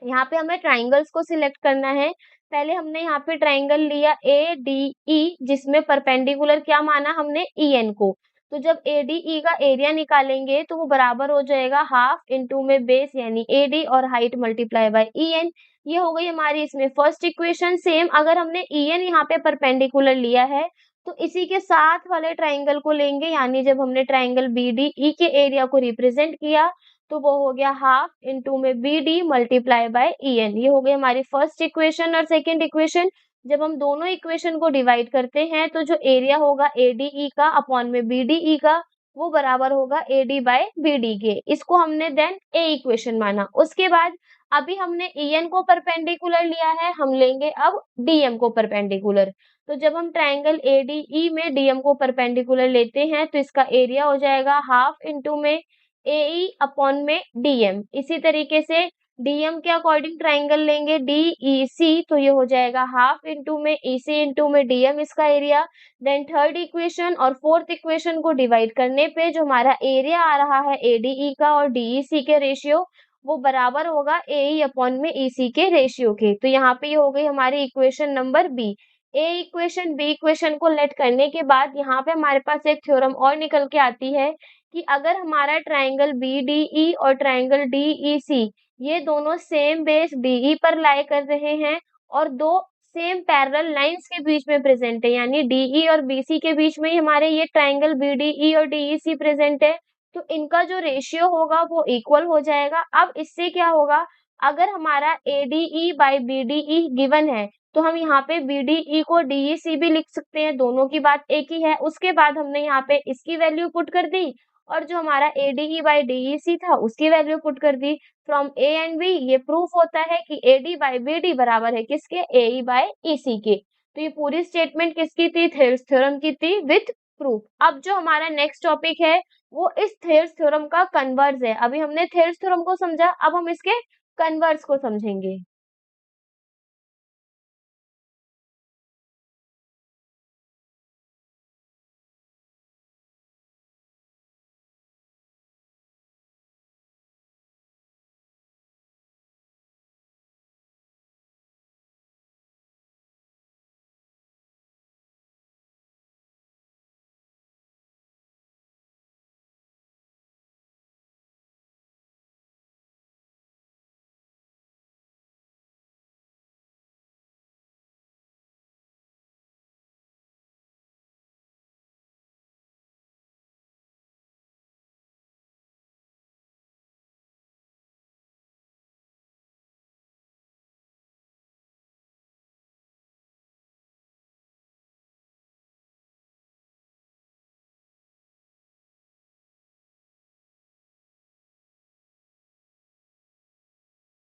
यहाँ पे हमें ट्राइंगल्स को सिलेक्ट करना है। पहले हमने यहाँ पे ट्राइंगल लिया ए डी ई, जिसमें परपेंडिकुलर क्या माना हमने, ई एन को। तो जब ए डी ई का एरिया निकालेंगे तो वो बराबर हो जाएगा हाफ इंटू में बेस यानी ए डी और height multiply by E N. ये हो गई हमारी इसमें फर्स्ट इक्वेशन। सेम अगर हमने ई एन यहाँ पे परपेंडिकुलर लिया है तो इसी के साथ वाले ट्राइंगल को लेंगे, यानी जब हमने ट्राइंगल बी डी ई के एरिया को रिप्रेजेंट किया तो वो हो गया हाफ इंटू में B D multiply by E N. ये हो गई हमारी फर्स्ट इक्वेशन। और सेकेंड इक्वेशन, जब हम दोनों इक्वेशन को डिवाइड करते हैं तो जो एरिया होगा एडीई का अपॉन में बीडीई का वो बराबर होगा AD बाय BD के। इसको हमने देन A इक्वेशन माना। उसके बाद अभी हमने EN को परपेंडिकुलर लिया है, हम लेंगे अब DM को परपेंडिकुलर। तो जब हम ट्रायंगल ADE में DM को परपेंडिकुलर लेते हैं तो इसका एरिया हो जाएगा हाफ इंटू में AE अपॉन में DM। इसी तरीके से DM के अकॉर्डिंग ट्रायंगल लेंगे DEC, तो ये हो जाएगा हाफ इंटू में EC इंटू में DM इसका एरिया। देन थर्ड इक्वेशन और फोर्थ इक्वेशन को डिवाइड करने पे जो हमारा एरिया आ रहा है ADE का और DEC के रेशियो, वो बराबर होगा AE अपॉन में EC के रेशियो के। तो यहाँ पे ये हो गई हमारी इक्वेशन नंबर बी। ए इक्वेशन बी इक्वेशन को लेट करने के बाद यहाँ पे हमारे पास एक थ्योरम और निकल के आती है कि अगर हमारा ट्राइंगल BDE और ट्राइंगल DEC ये दोनों सेम बेस DE पर लाई कर रहे हैं और दो सेम पैरेलल लाइंस के बीच में प्रेजेंट है, यानी DE और BC के बीच में ही हमारे ये ट्राइंगल BDE और DEC प्रेजेंट है, तो इनका जो रेशियो होगा वो इक्वल हो जाएगा। अब इससे क्या होगा, अगर हमारा ADE बाय BDE गिवन है तो हम यहाँ पे BDE को DEC भी लिख सकते हैं, दोनों की बात एक ही है। उसके बाद हमने यहाँ पे इसकी वैल्यू पुट कर दी और जो हमारा ADE बाय DEC था उसकी वैल्यू पुट कर दी। फ्रॉम A एंड B ये प्रूफ होता है कि AD बाय BD बराबर है किसके, AE बाय EC के। तो ये पूरी स्टेटमेंट किसकी थी, थेल्स थ्योरम की थी विथ प्रूफ। अब जो हमारा नेक्स्ट टॉपिक है वो इस थेल्स थ्योरम का कन्वर्स है। अभी हमने थेल्स थ्योरम को समझा, अब हम इसके कन्वर्स को समझेंगे।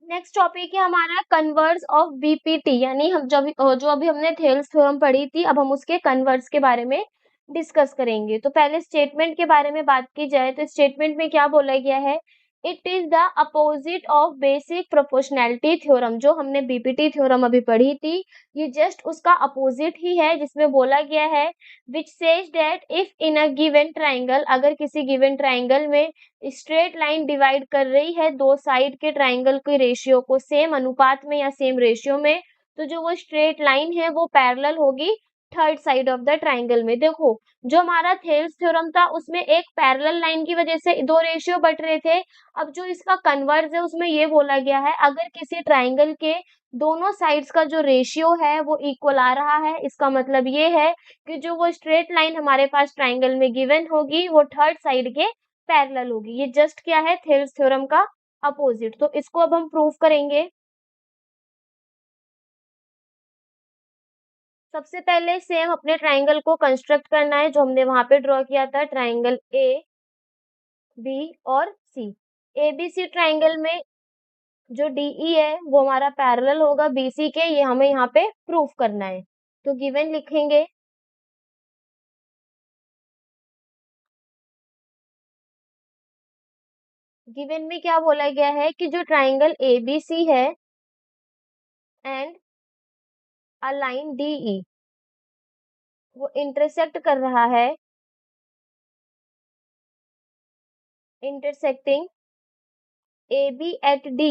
नेक्स्ट टॉपिक है हमारा कन्वर्स ऑफ बीपीटी, यानी हम जो अभी हमने थेल्स थ्योरम पढ़ी थी, अब हम उसके कन्वर्स के बारे में डिस्कस करेंगे। तो पहले स्टेटमेंट के बारे में बात की जाए तो स्टेटमेंट में क्या बोला गया है, it is the opposite of basic proportionality theorem. जो हमने बीपीटी थ्योरम अभी पढ़ी थी ये जस्ट उसका अपोजिट ही है, जिसमें बोला गया है which says that if in a given triangle, अगर किसी गिवन ट्राइंगल में स्ट्रेट लाइन डिवाइड कर रही है दो साइड के ट्राइंगल के रेशियो को सेम अनुपात में या सेम रेशियो में, तो जो वो स्ट्रेट लाइन है वो पैरेलल होगी third side of the triangle में। देखो जो हमारा थेल्स थ्योरम था उसमें एक पैरेलल लाइन की वजह से दो रेशियो बट रहे थे। अब जो इसका कन्वर्स है उसमें ये बोला गया है अगर किसी ट्राइंगल के दोनों साइड्स का जो रेशियो है वो इक्वल आ रहा है, इसका मतलब ये है कि जो वो स्ट्रेट लाइन हमारे पास ट्राइंगल में गिवन होगी वो थर्ड साइड के पैरेलल होगी। ये जस्ट क्या है, थेल्स थ्योरम का अपोजिट। तो इसको अब हम प्रूव करेंगे। सबसे पहले सेम अपने ट्राइंगल को कंस्ट्रक्ट करना है जो हमने वहां पे ड्रॉ किया था, ट्राइंगल ए बी और सी। एबीसी ट्राइंगल में जो डीई है वो हमारा पैरेलल होगा बीसी के, ये हमें यहाँ पे प्रूफ करना है। तो गिवन लिखेंगे, गिवन में क्या बोला गया है कि जो ट्राइंगल एबीसी है एंड अ लाइन डीई वो इंटरसेक्ट कर रहा है, intersecting AB at D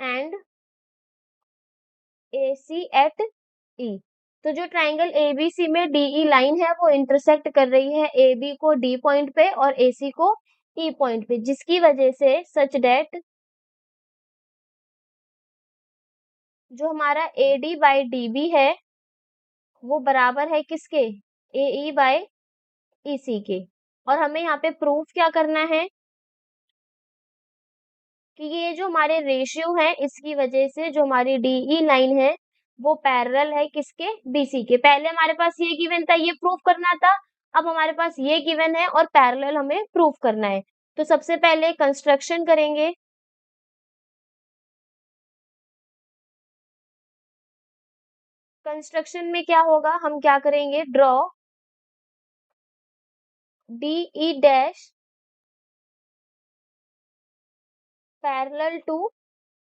and AC at E। तो जो ट्राइंगल ABC में DE लाइन है वो इंटरसेक्ट कर रही है AB को D पॉइंट पे और AC को E पॉइंट पे, जिसकी वजह से सच डेट जो हमारा AD बाय DB है वो बराबर है किसके, AE बाय EC के। और हमें यहाँ पे प्रूफ क्या करना है कि ये जो हमारे रेशियो है इसकी वजह से जो हमारी DE लाइन है वो पैरेलल है किसके, BC के। पहले हमारे पास ये गिवन था, ये प्रूफ करना था। अब हमारे पास ये गिवन है और पैरेलल हमें प्रूव करना है। तो सबसे पहले कंस्ट्रक्शन करेंगे। कंस्ट्रक्शन में क्या होगा, हम क्या करेंगे, draw DE dash parallel to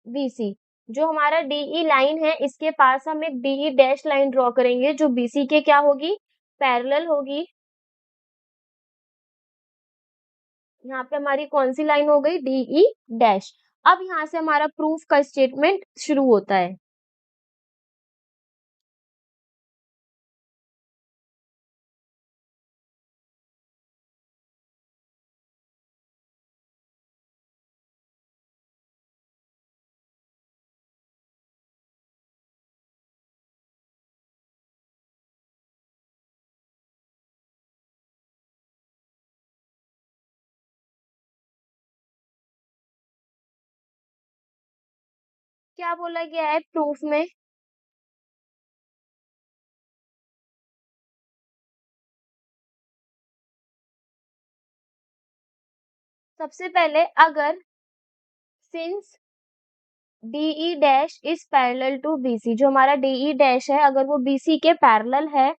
BC। जो हमारा DE लाइन है इसके पास हम एक DE डैश लाइन ड्रॉ करेंगे जो BC के क्या होगी, पैरेलल होगी। यहाँ पे हमारी कौन सी लाइन हो गई, DE डैश। अब यहाँ से हमारा प्रूफ का स्टेटमेंट शुरू होता है। क्या बोला गया है प्रूफ में, सबसे पहले अगर since DE dash is parallel to BC, जो हमारा DE डैश है अगर वो BC के पैरेलल है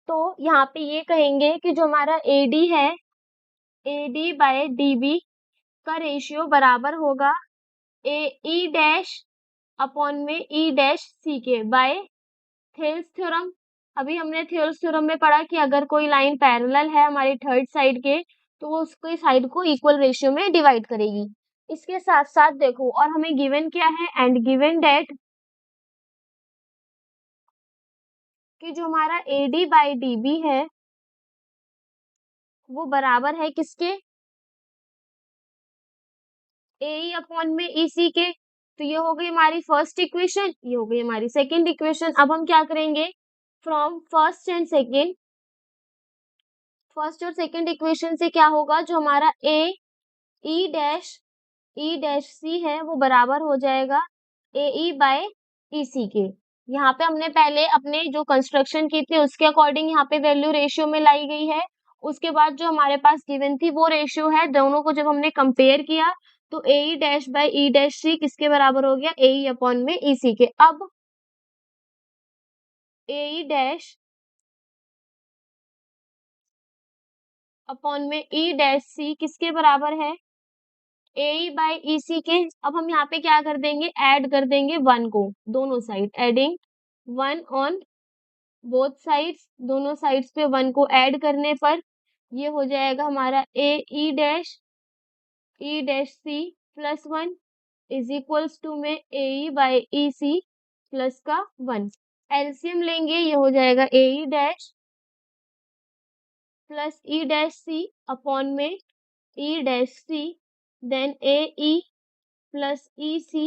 तो यहाँ पे ये कहेंगे कि जो हमारा AD है, AD बाय DB का रेशियो बराबर होगा AE डैश अपॉन में E डैश C के बाय थेल्स थ्योरम। अभी हमने थेल्स थ्योरम में पढ़ा कि अगर कोई लाइन पैरेलल है हमारी थर्ड साइड के तो वो उसके साइड को इक्वल रेशियो में डिवाइड करेगी। इसके साथ साथ देखो और हमें गिवन क्या है, एंड गिवन डेट कि जो हमारा AD बाय DB है वो बराबर है किसके, AE अपॉन में EC के। तो ये हो गई हमारी फर्स्ट इक्वेशन, ये हो गई हमारी सेकंड इक्वेशन। अब हम क्या करेंगे, फ्रॉम फर्स्ट और सेकंड इक्वेशन से क्या होगा, जो हमारा ई डैश सी है वो बराबर हो जाएगा AE बाय EC के। यहाँ पे हमने पहले अपने जो कंस्ट्रक्शन की थी उसके अकॉर्डिंग यहाँ पे वैल्यू रेशियो में लाई गई है। उसके बाद जो हमारे पास गिवन थी वो रेशियो है, दोनों को जब हमने कंपेयर किया तो AE dash by E dash C किसके बराबर हो गया, AE अपॉन में EC के। अब AE डैश अपॉन में E डैश सी किसके बराबर है, AE बाय EC के। अब हम यहाँ पे क्या कर देंगे, ऐड कर देंगे 1 को दोनों side, adding 1 on both sides, दोनों साइड्स पे 1 को ऐड करने पर ये हो जाएगा हमारा E dash C plus 1 is equals to में AE बाय EC प्लस का 1। एलसीएम लेंगे ये हो जाएगा AE dash plus E dash C upon में E dash C then AE plus EC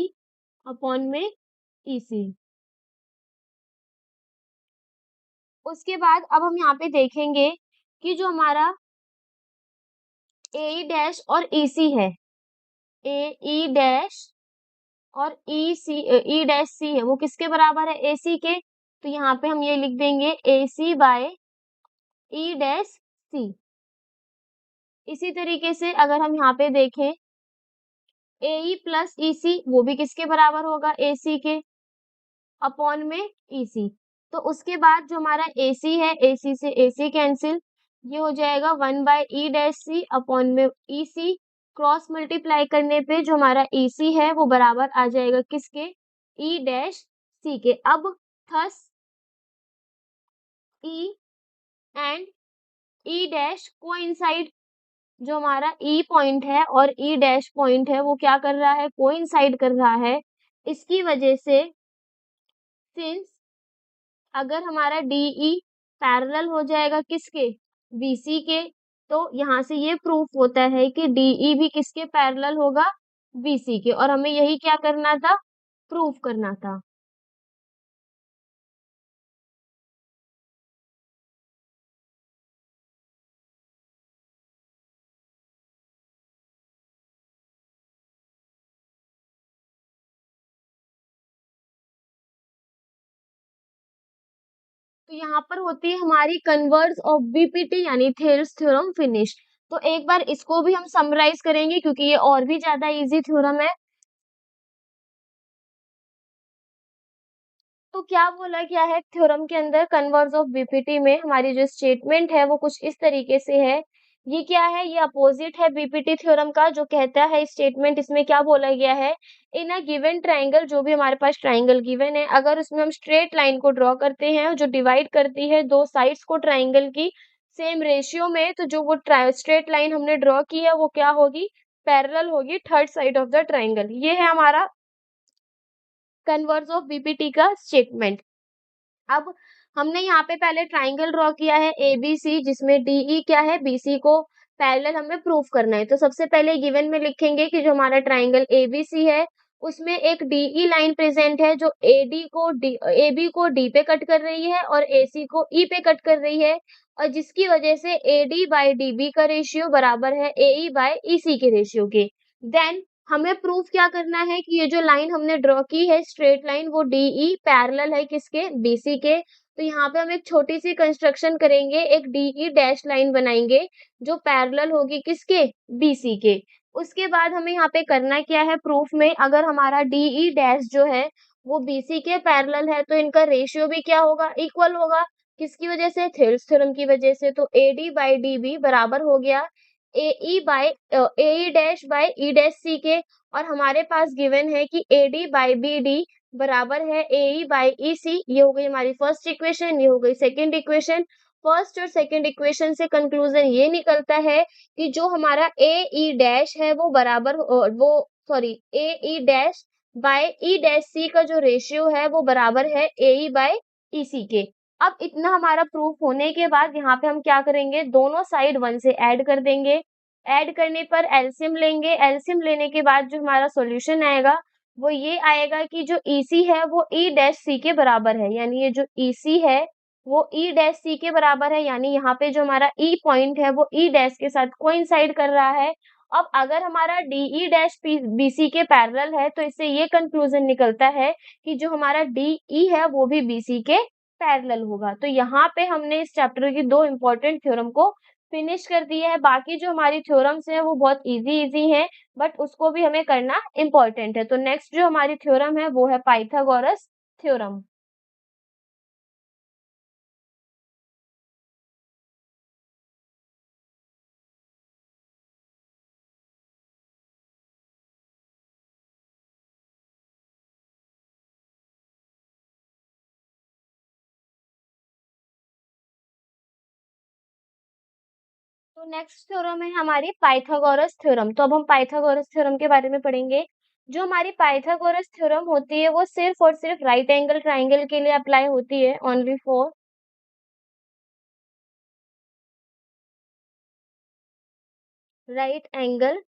upon में EC। उसके बाद अब हम यहाँ पे देखेंगे कि जो हमारा AE डैश और EC है, AE डैश और E डैश C है वो किसके बराबर है, AC के। तो यहाँ पे हम ये लिख देंगे AC by E dash C। इसी तरीके से अगर हम यहाँ पे देखें AE प्लस EC वो भी किसके बराबर होगा, AC के अपॉन में EC। तो उसके बाद जो हमारा AC है, AC से AC कैंसिल, ये हो जाएगा 1 by E dash C upon में EC। क्रॉस मल्टीप्लाई करने पे जो हमारा EC है वो बराबर आ जाएगा किसके, E डैश C के। अब thus E and E dash coincide, जो हमारा E पॉइंट है और E डैश पॉइंट है वो क्या कर रहा है, कोइंसाइड कर रहा है। इसकी वजह से सिंस अगर हमारा DE पैरेलल हो जाएगा किसके, BC के, तो यहाँ से ये प्रूफ होता है कि DE भी किसके पैरेलल होगा, BC के। और हमें यही क्या करना था, प्रूफ करना था। तो यहाँ पर होती है हमारी कन्वर्स ऑफ बीपीटी यानी थेल्स थ्योरम फिनिश। तो एक बार इसको भी हम समराइज करेंगे क्योंकि ये और भी ज्यादा इजी थ्योरम है। तो क्या बोला गया है थ्योरम के अंदर कन्वर्स ऑफ बीपीटी में हमारी जो स्टेटमेंट है वो कुछ इस तरीके से है। ये क्या है? ये अपोजिट है बीपीटी थ्योरम का, जो कहता है स्टेटमेंट इसमें क्या बोला गया है, इन अ गिवन ट्राइंगल, जो भी हमारे पास ट्राइंगल गिवन है, अगर उसमें हम स्ट्रेट लाइन को ड्रॉ करते हैं जो डिवाइड करती है दो साइड्स को ट्राइंगल की सेम रेशियो में, तो जो वो स्ट्रेट लाइन हमने ड्रॉ की है वो क्या होगी? पैरेलल होगी third side of the triangle. ये है हमारा कन्वर्स ऑफ बीपीटी का स्टेटमेंट। अब हमने यहाँ पे पहले ट्राइंगल ड्रॉ किया है एबीसी, जिसमें डीई क्या है? बीसी को पैरेलल हमें प्रूफ करना है। तो सबसे पहले गिवन में लिखेंगे कि जो हमारा ट्राइंगल एबीसी है उसमें एक डीई लाइन प्रेजेंट है जो एबी को डी पे कट कर रही है और एसी को ई पे कट कर रही है, और जिसकी वजह से एडी बाय डीबी का रेशियो बराबर है एई बाय ईसी के रेशियो के। देन हमें प्रूफ क्या करना है कि ये जो लाइन हमने ड्रॉ की है स्ट्रेट लाइन वो डीई पैरेलल है किसके? बीसी के। तो यहाँ पे हम एक छोटी सी कंस्ट्रक्शन करेंगे, एक डीई डैश लाइन बनाएंगे जो पैरेलल होगी किसके? बीसी के। उसके बाद हमें यहाँ पे करना क्या है प्रूफ में, अगर हमारा डीई डैश जो है वो बीसी के पैरेलल है तो इनका रेशियो भी क्या होगा? इक्वल होगा। किसकी वजह से? थेल्स थ्योरम की वजह से। तो एडी बाई डीबी बराबर हो गया एई डैश बाय ई डैश सी के। और हमारे पास गिवन है कि एडी बाय बी डी बराबर है एई बाय ई सी। ये हो गई हमारी फर्स्ट इक्वेशन, ये हो गई सेकंड इक्वेशन। फर्स्ट और सेकंड इक्वेशन से कंक्लूजन ये निकलता है कि जो हमारा ए ई डैश है वो बराबर वो sorry A E dash by E dash C का जो रेशियो है वो बराबर है एई बाय ई सी के। अब इतना हमारा प्रूफ होने के बाद यहाँ पे हम क्या करेंगे? दोनों साइड 1 से ऐड कर देंगे। ऐड करने पर एलसीएम लेंगे। एलसीएम लेने के बाद जो हमारा सॉल्यूशन आएगा वो ये आएगा कि जो EC है वो E डैश C के बराबर है, यानी ये जो EC है वो E डैश C के बराबर है, यानी यहाँ पे जो हमारा E पॉइंट है वो E डैश के साथ कोइंसाइड कर रहा है। अब अगर हमारा DE डैश BC के पैरेलल है तो इससे ये कंक्लूजन निकलता है कि जो हमारा DE है वो भी BC के पैरेलल होगा। तो यहाँ पे हमने इस चैप्टर की दो इंपॉर्टेंट थ्योरम को फिनिश कर दिया है। बाकी जो हमारी थ्योरम्स हैं वो बहुत इजी इजी हैं, बट उसको भी हमें करना इम्पोर्टेंट है। तो नेक्स्ट जो हमारी थ्योरम है वो है पाइथागोरस थ्योरम। तो नेक्स्ट थ्योरम है हमारी पाइथागोरस थ्योरम। तो अब हम पाइथागोरस थ्योरम के बारे में पढ़ेंगे। जो हमारी पाइथागोरस थ्योरम होती है वो सिर्फ और सिर्फ राइट एंगल ट्राइंगल के लिए अप्लाई होती है, only for right angle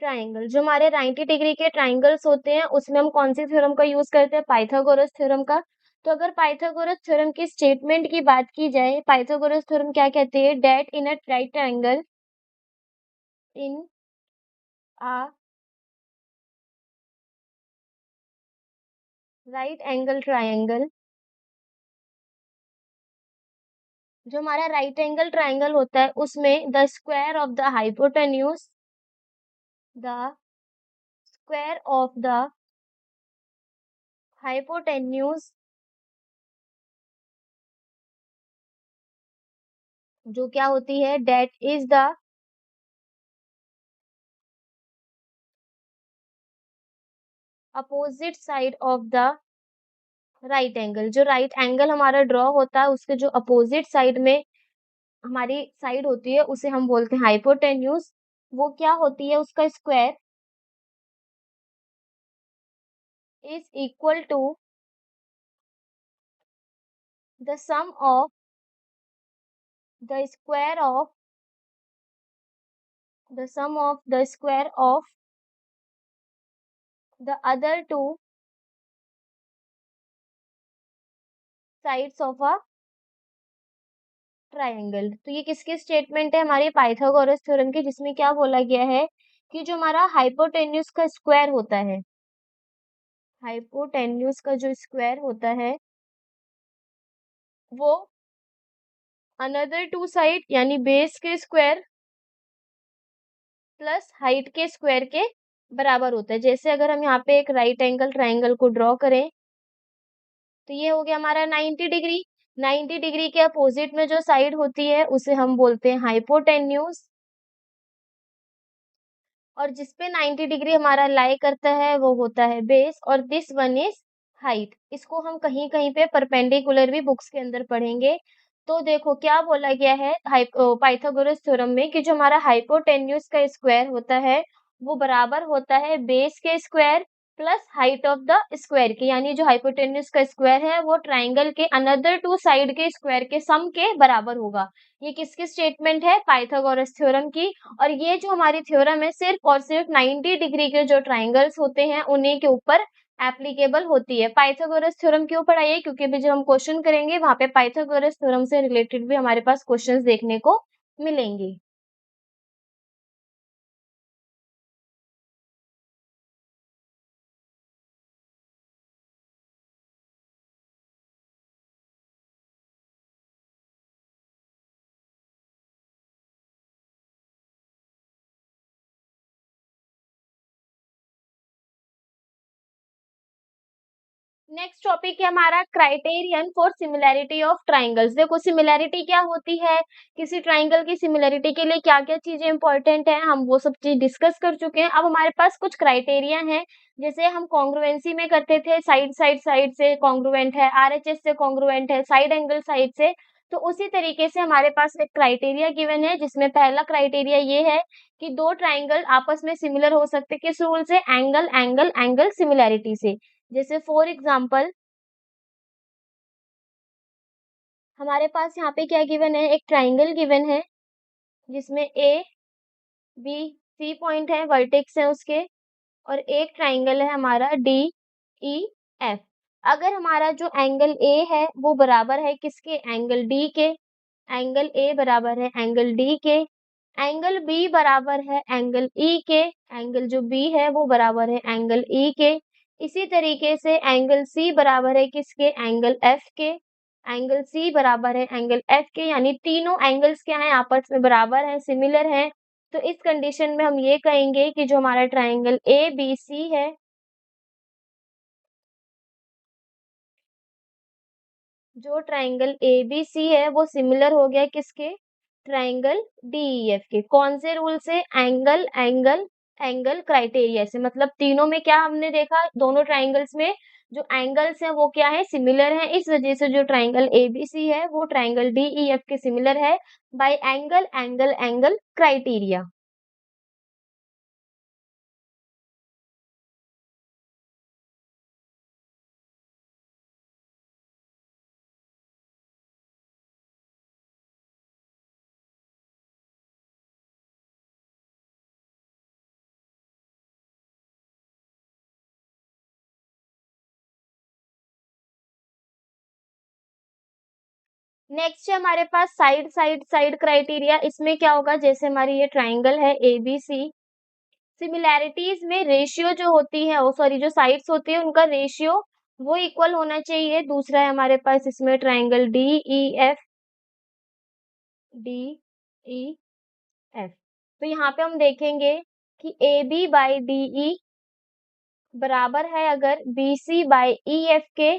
triangle. जो हमारे 90 डिग्री के ट्राइंगल्स होते हैं उसमें हम कौन सी थ्योरम का यूज करते हैं? पाइथागोरस थ्योरम का। तो अगर पाइथागोरस थ्योरम की स्टेटमेंट की बात की जाए, पाइथागोरस थ्योरम क्या कहती है? That in a right triangle in a right angle triangle, जो हमारा राइट एंगल ट्राइंगल होता है उसमें the square of the hypotenuse, the square of the hypotenuse, जो क्या होती है? That is the opposite side of the right angle. जो राइट एंगल हमारा ड्रॉ होता है उसके जो अपोजिट साइड में हमारी साइड होती है उसे हम बोलते हैं हाइपोटेन्यूज। वो क्या होती है? उसका square is equal to the sum of the square of the square of the other two sides of a triangle. तो ये किसकी स्टेटमेंट है? हमारी पाइथागोरस थ्योरम की, जिसमें क्या बोला गया है कि जो हमारा हाइपोटेन्यूज का स्क्वायर होता है, हाइपोटेन्यूज का जो स्क्वायर होता है वो अनदर टू साइड यानी बेस के स्क्वायर प्लस हाइट के स्क्वायर के बराबर होता है। जैसे अगर हम यहाँ पे एक राइट एंगल ट्राइंगल को ड्रॉ करें तो ये हो गया हमारा 90 डिग्री। 90 डिग्री के अपोजिट में जो साइड होती है उसे हम बोलते हैं हाइपोटेन्यूज, और जिसपे 90 डिग्री हमारा लाई करता है वो होता है बेस, और दिस वन इज हाइट। इसको हम कहीं कहीं पे परपेंडिकुलर भी बुक्स के अंदर पढ़ेंगे। तो देखो क्या बोला गया है पाइथागोरस थ्योरम में कि जो हमारा हाइपोटेन्यूज का स्क्वायर होता है वो बराबर होता है बेस के square plus height of the square के, यानी जो हाइपोटेन्यूज का स्क्वायर है वो ट्राइंगल के अनदर टू साइड के स्क्वायर के सम के बराबर होगा। ये किसकी स्टेटमेंट है? पाइथागोरस थ्योरम की। और ये जो हमारी थ्योरम है सिर्फ और सिर्फ 90 डिग्री के जो ट्राइंगल्स होते हैं उन्हीं के ऊपर एप्लीकेबल होती है। पाइथागोरस थ्योरम क्यों पढ़ाई है? क्योंकि अभी जब हम क्वेश्चन करेंगे वहां पे पाइथागोरस थ्योरम से रिलेटेड भी हमारे पास क्वेश्चंस देखने को मिलेंगे। नेक्स्ट टॉपिक है हमारा criterion for similarity of triangles. देखो सिमिलैरिटी क्या होती है, किसी ट्राइंगल की सिमिलैरिटी के लिए क्या क्या चीजें इंपॉर्टेंट है, हम वो सब चीज डिस्कस कर चुके हैं। अब हमारे पास कुछ क्राइटेरिया हैं, जैसे हम कॉन्ग्रुएंसी में करते थे, साइड साइड साइड से कॉन्ग्रुएंट है, आरएचएस से कॉन्ग्रुएंट है, साइड एंगल साइड से। तो उसी तरीके से हमारे पास एक क्राइटेरिया गिवन है, जिसमें पहला क्राइटेरिया ये है कि दो ट्राइंगल आपस में सिमिलर हो सकते हैं। किस रूल से? एंगल एंगल एंगल सिमिलैरिटी से। जैसे फॉर एग्जाम्पल हमारे पास यहाँ पे क्या गिवन है, एक ट्राइंगल गिवन है जिसमें ए बी सी पॉइंट है, वर्टेक्स है उसके, और एक ट्राइंगल है हमारा डी ई एफ। अगर हमारा जो एंगल ए है वो बराबर है किसके? एंगल डी के। एंगल ए बराबर है एंगल डी के, एंगल बी बराबर है एंगल ई के, एंगल जो बी है वो बराबर है एंगल ई के। इसी तरीके से एंगल सी बराबर है किसके? एंगल एफ के। एंगल सी बराबर है एंगल एफ के, यानी तीनों एंगल्स क्या है? आपस में बराबर है, सिमिलर है। तो इस कंडीशन में हम ये कहेंगे कि जो हमारा ट्राइंगल ए बी सी है, जो ट्राइंगल एबीसी है वो सिमिलर हो गया किसके? ट्राइंगल डीईएफ के। कौन से रूल से? एंगल एंगल एंगल क्राइटेरिया से। मतलब तीनों में क्या हमने देखा, दोनों ट्राइंगल्स में जो एंगल्स हैं वो क्या है? सिमिलर हैं। इस वजह से जो ट्राइंगल एबीसी है वो ट्राइंगल डीईएफ के सिमिलर है bye angle angle angle criteria. Next है हमारे पास साइड साइड साइड क्राइटेरिया। इसमें क्या होगा, जैसे हमारी ये ट्राइंगल है एबीसी, सिमिलैरिटीज में रेशियो जो होती है, ओ सॉरी, जो साइड्स होती है उनका रेशियो वो इक्वल होना चाहिए। दूसरा है हमारे पास इसमें triangle D E F, D E F. तो यहाँ पे हम देखेंगे कि A B by D E बराबर है अगर B C by E F के,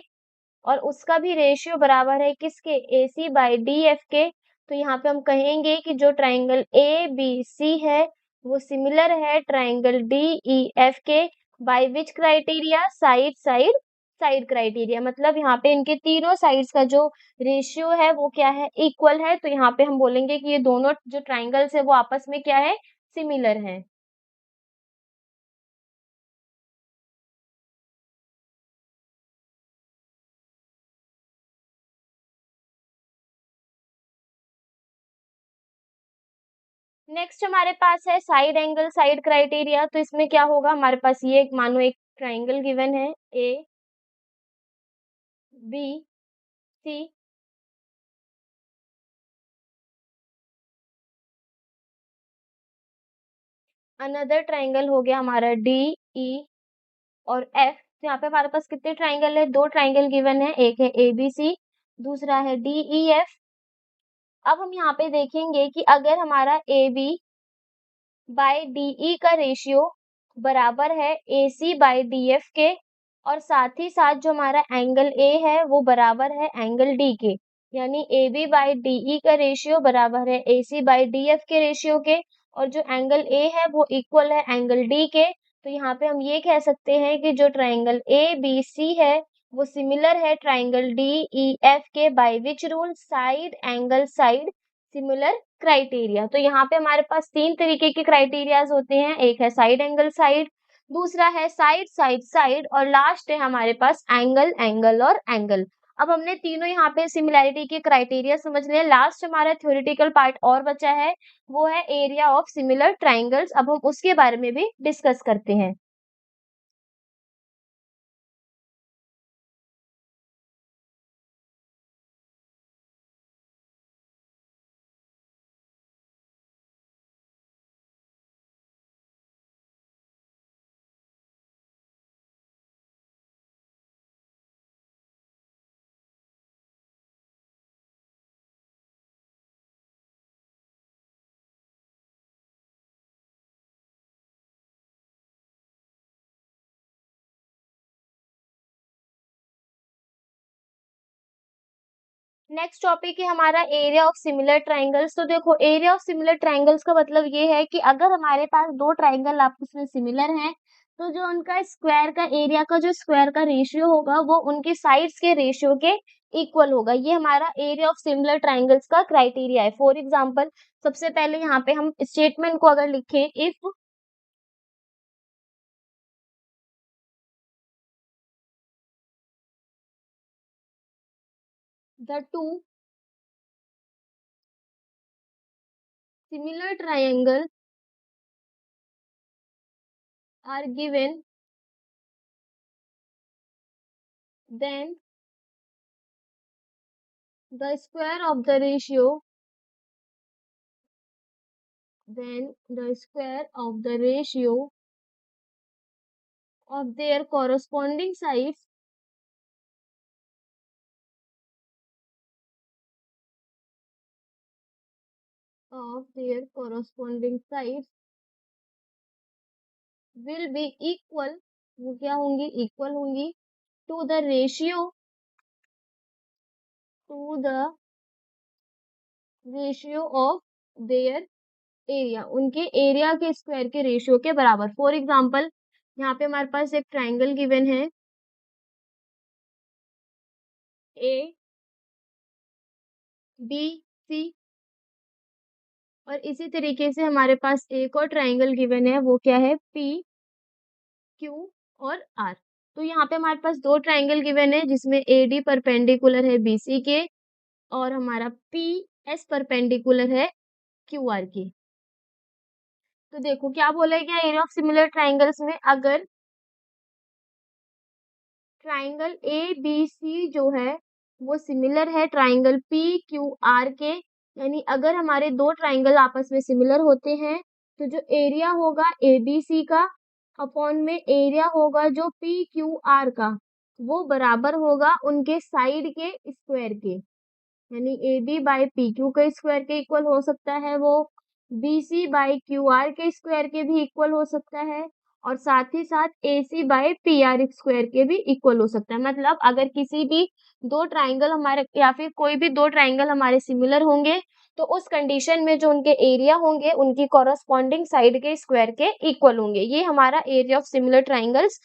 और उसका भी रेशियो बराबर है किसके? A C by D F के। तो यहाँ पे हम कहेंगे कि जो ट्राइंगल ए बी सी है वो सिमिलर है ट्राइंगल डी ई एफ के by which criteria? Side side side criteria. मतलब यहाँ पे इनके तीनों साइड्स का जो रेशियो है वो क्या है? इक्वल है। तो यहाँ पे हम बोलेंगे कि ये दोनों जो ट्राइंगल्स है वो आपस में क्या है? सिमिलर है। नेक्स्ट हमारे पास है साइड एंगल साइड क्राइटेरिया। तो इसमें क्या होगा, हमारे पास ये मानो एक ट्राइंगल गिवन है A B C, another triangle हो गया हमारा डी ई और एफ। तो यहाँ पे हमारे पास कितने ट्राइंगल है? दो ट्राइंगल गिवन है, एक है ए बी सी, दूसरा है DEF। अब हम यहाँ पे देखेंगे कि अगर हमारा AB बाय DE का रेशियो बराबर है AC बाय DF के, और साथ ही साथ जो हमारा एंगल A है वो बराबर है एंगल D के, यानी AB बाय DE का रेशियो बराबर है AC बाय DF के रेशियो के, और जो एंगल A है वो इक्वल है एंगल D के। तो यहाँ पे हम ये कह सकते हैं कि जो ट्राइंगल ABC है वो सिमिलर है ट्राइंगल DEF के, by which rule, side angle side similar criteria. तो यहाँ पे हमारे पास तीन तरीके के क्राइटेरियाज होते हैं, एक है साइड एंगल साइड, दूसरा है साइड साइड साइड, और लास्ट है हमारे पास एंगल एंगल और एंगल। अब हमने तीनों यहाँ पे सिमिलैरिटी के क्राइटेरिया समझ लिए। लास्ट हमारा थ्योरेटिकल पार्ट और बचा है, वो है एरिया ऑफ सिमिलर ट्राइंगल्स। अब हम उसके बारे में भी डिस्कस करते हैं। नेक्स्ट टॉपिक है हमारा एरिया ऑफ सिमिलर ट्राइंगल्स। तो देखो, एरिया ऑफ सिमिलर ट्राइंगल्स का मतलब ये है कि अगर हमारे पास दो ट्राइंगल आपस में सिमिलर हैं, तो जो उनका स्क्वायर का एरिया का जो स्क्वायर का रेशियो होगा वो उनके साइड्स के रेशियो के इक्वल होगा। ये हमारा एरिया ऑफ सिमिलर ट्राइंगल्स का क्राइटेरिया है। फॉर एग्जाम्पल, सबसे पहले यहाँ पे हम स्टेटमेंट को अगर लिखें, if the two similar triangle are given, then the square of the ratio then the square of the ratio of their corresponding sides of their corresponding sides will be equal, वो क्या होंगी, इक्वल होंगी, to the ratio of their area, उनके एरिया के स्क्वायर के रेशियो के बराबर। फॉर एग्जाम्पल, यहाँ पे हमारे पास एक ट्राइंगल गिवन है ए बी सी, और इसी तरीके से हमारे पास एक और ट्राइंगल गिवन है, वो क्या है, पी क्यू और आर। तो यहाँ पे हमारे पास दो ट्राइंगल गिवन है जिसमें AD परपेंडिकुलर है BC के, और हमारा PS परपेंडिकुलर है QR के। तो देखो क्या बोला गया, एरिया ऑफ सिमिलर ट्राइंगल्स में अगर ट्राइंगल ABC जो है वो सिमिलर है ट्राइंगल PQR के, यानी अगर हमारे दो ट्राइंगल आपस में सिमिलर होते हैं तो जो एरिया होगा ABC का अपॉन में एरिया होगा जो PQR का, वो बराबर होगा उनके साइड के स्क्वायर के, यानी AB बाय PQ के स्क्वायर के इक्वल हो सकता है वो, BC बाय QR के स्क्वायर के भी इक्वल हो सकता है, और साथ ही साथ AC बाय PR स्क्वायर के भी इक्वल हो सकता है। मतलब अगर किसी भी दो ट्राइंगल हमारे, या फिर कोई भी दो ट्राइंगल हमारे सिमिलर होंगे, तो उस कंडीशन में जो उनके एरिया होंगे उनकी कॉरस्पॉन्डिंग साइड के स्क्वायर के इक्वल होंगे। ये हमारा एरिया ऑफ सिमिलर ट्राइंगल्स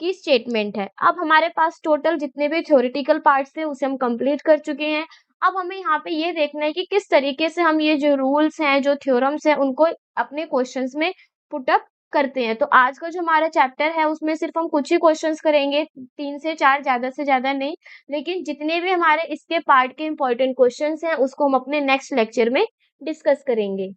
की स्टेटमेंट है। अब हमारे पास टोटल जितने भी थ्योरेटिकल पार्ट्स थे उसे हम कंप्लीट कर चुके हैं। अब हमें यहाँ पे ये देखना है कि किस तरीके से हम ये जो रूल्स हैं, जो थ्योरम्स हैं, उनको अपने क्वेश्चंस में पुट अप करते हैं। तो आज का जो हमारा चैप्टर है उसमें सिर्फ हम कुछ ही क्वेश्चंस करेंगे, 3 से 4, ज़्यादा से ज़्यादा नहीं। लेकिन जितने भी हमारे इसके पार्ट के इम्पोर्टेंट क्वेश्चंस हैं उसको हम अपने नेक्स्ट लेक्चर में डिस्कस करेंगे।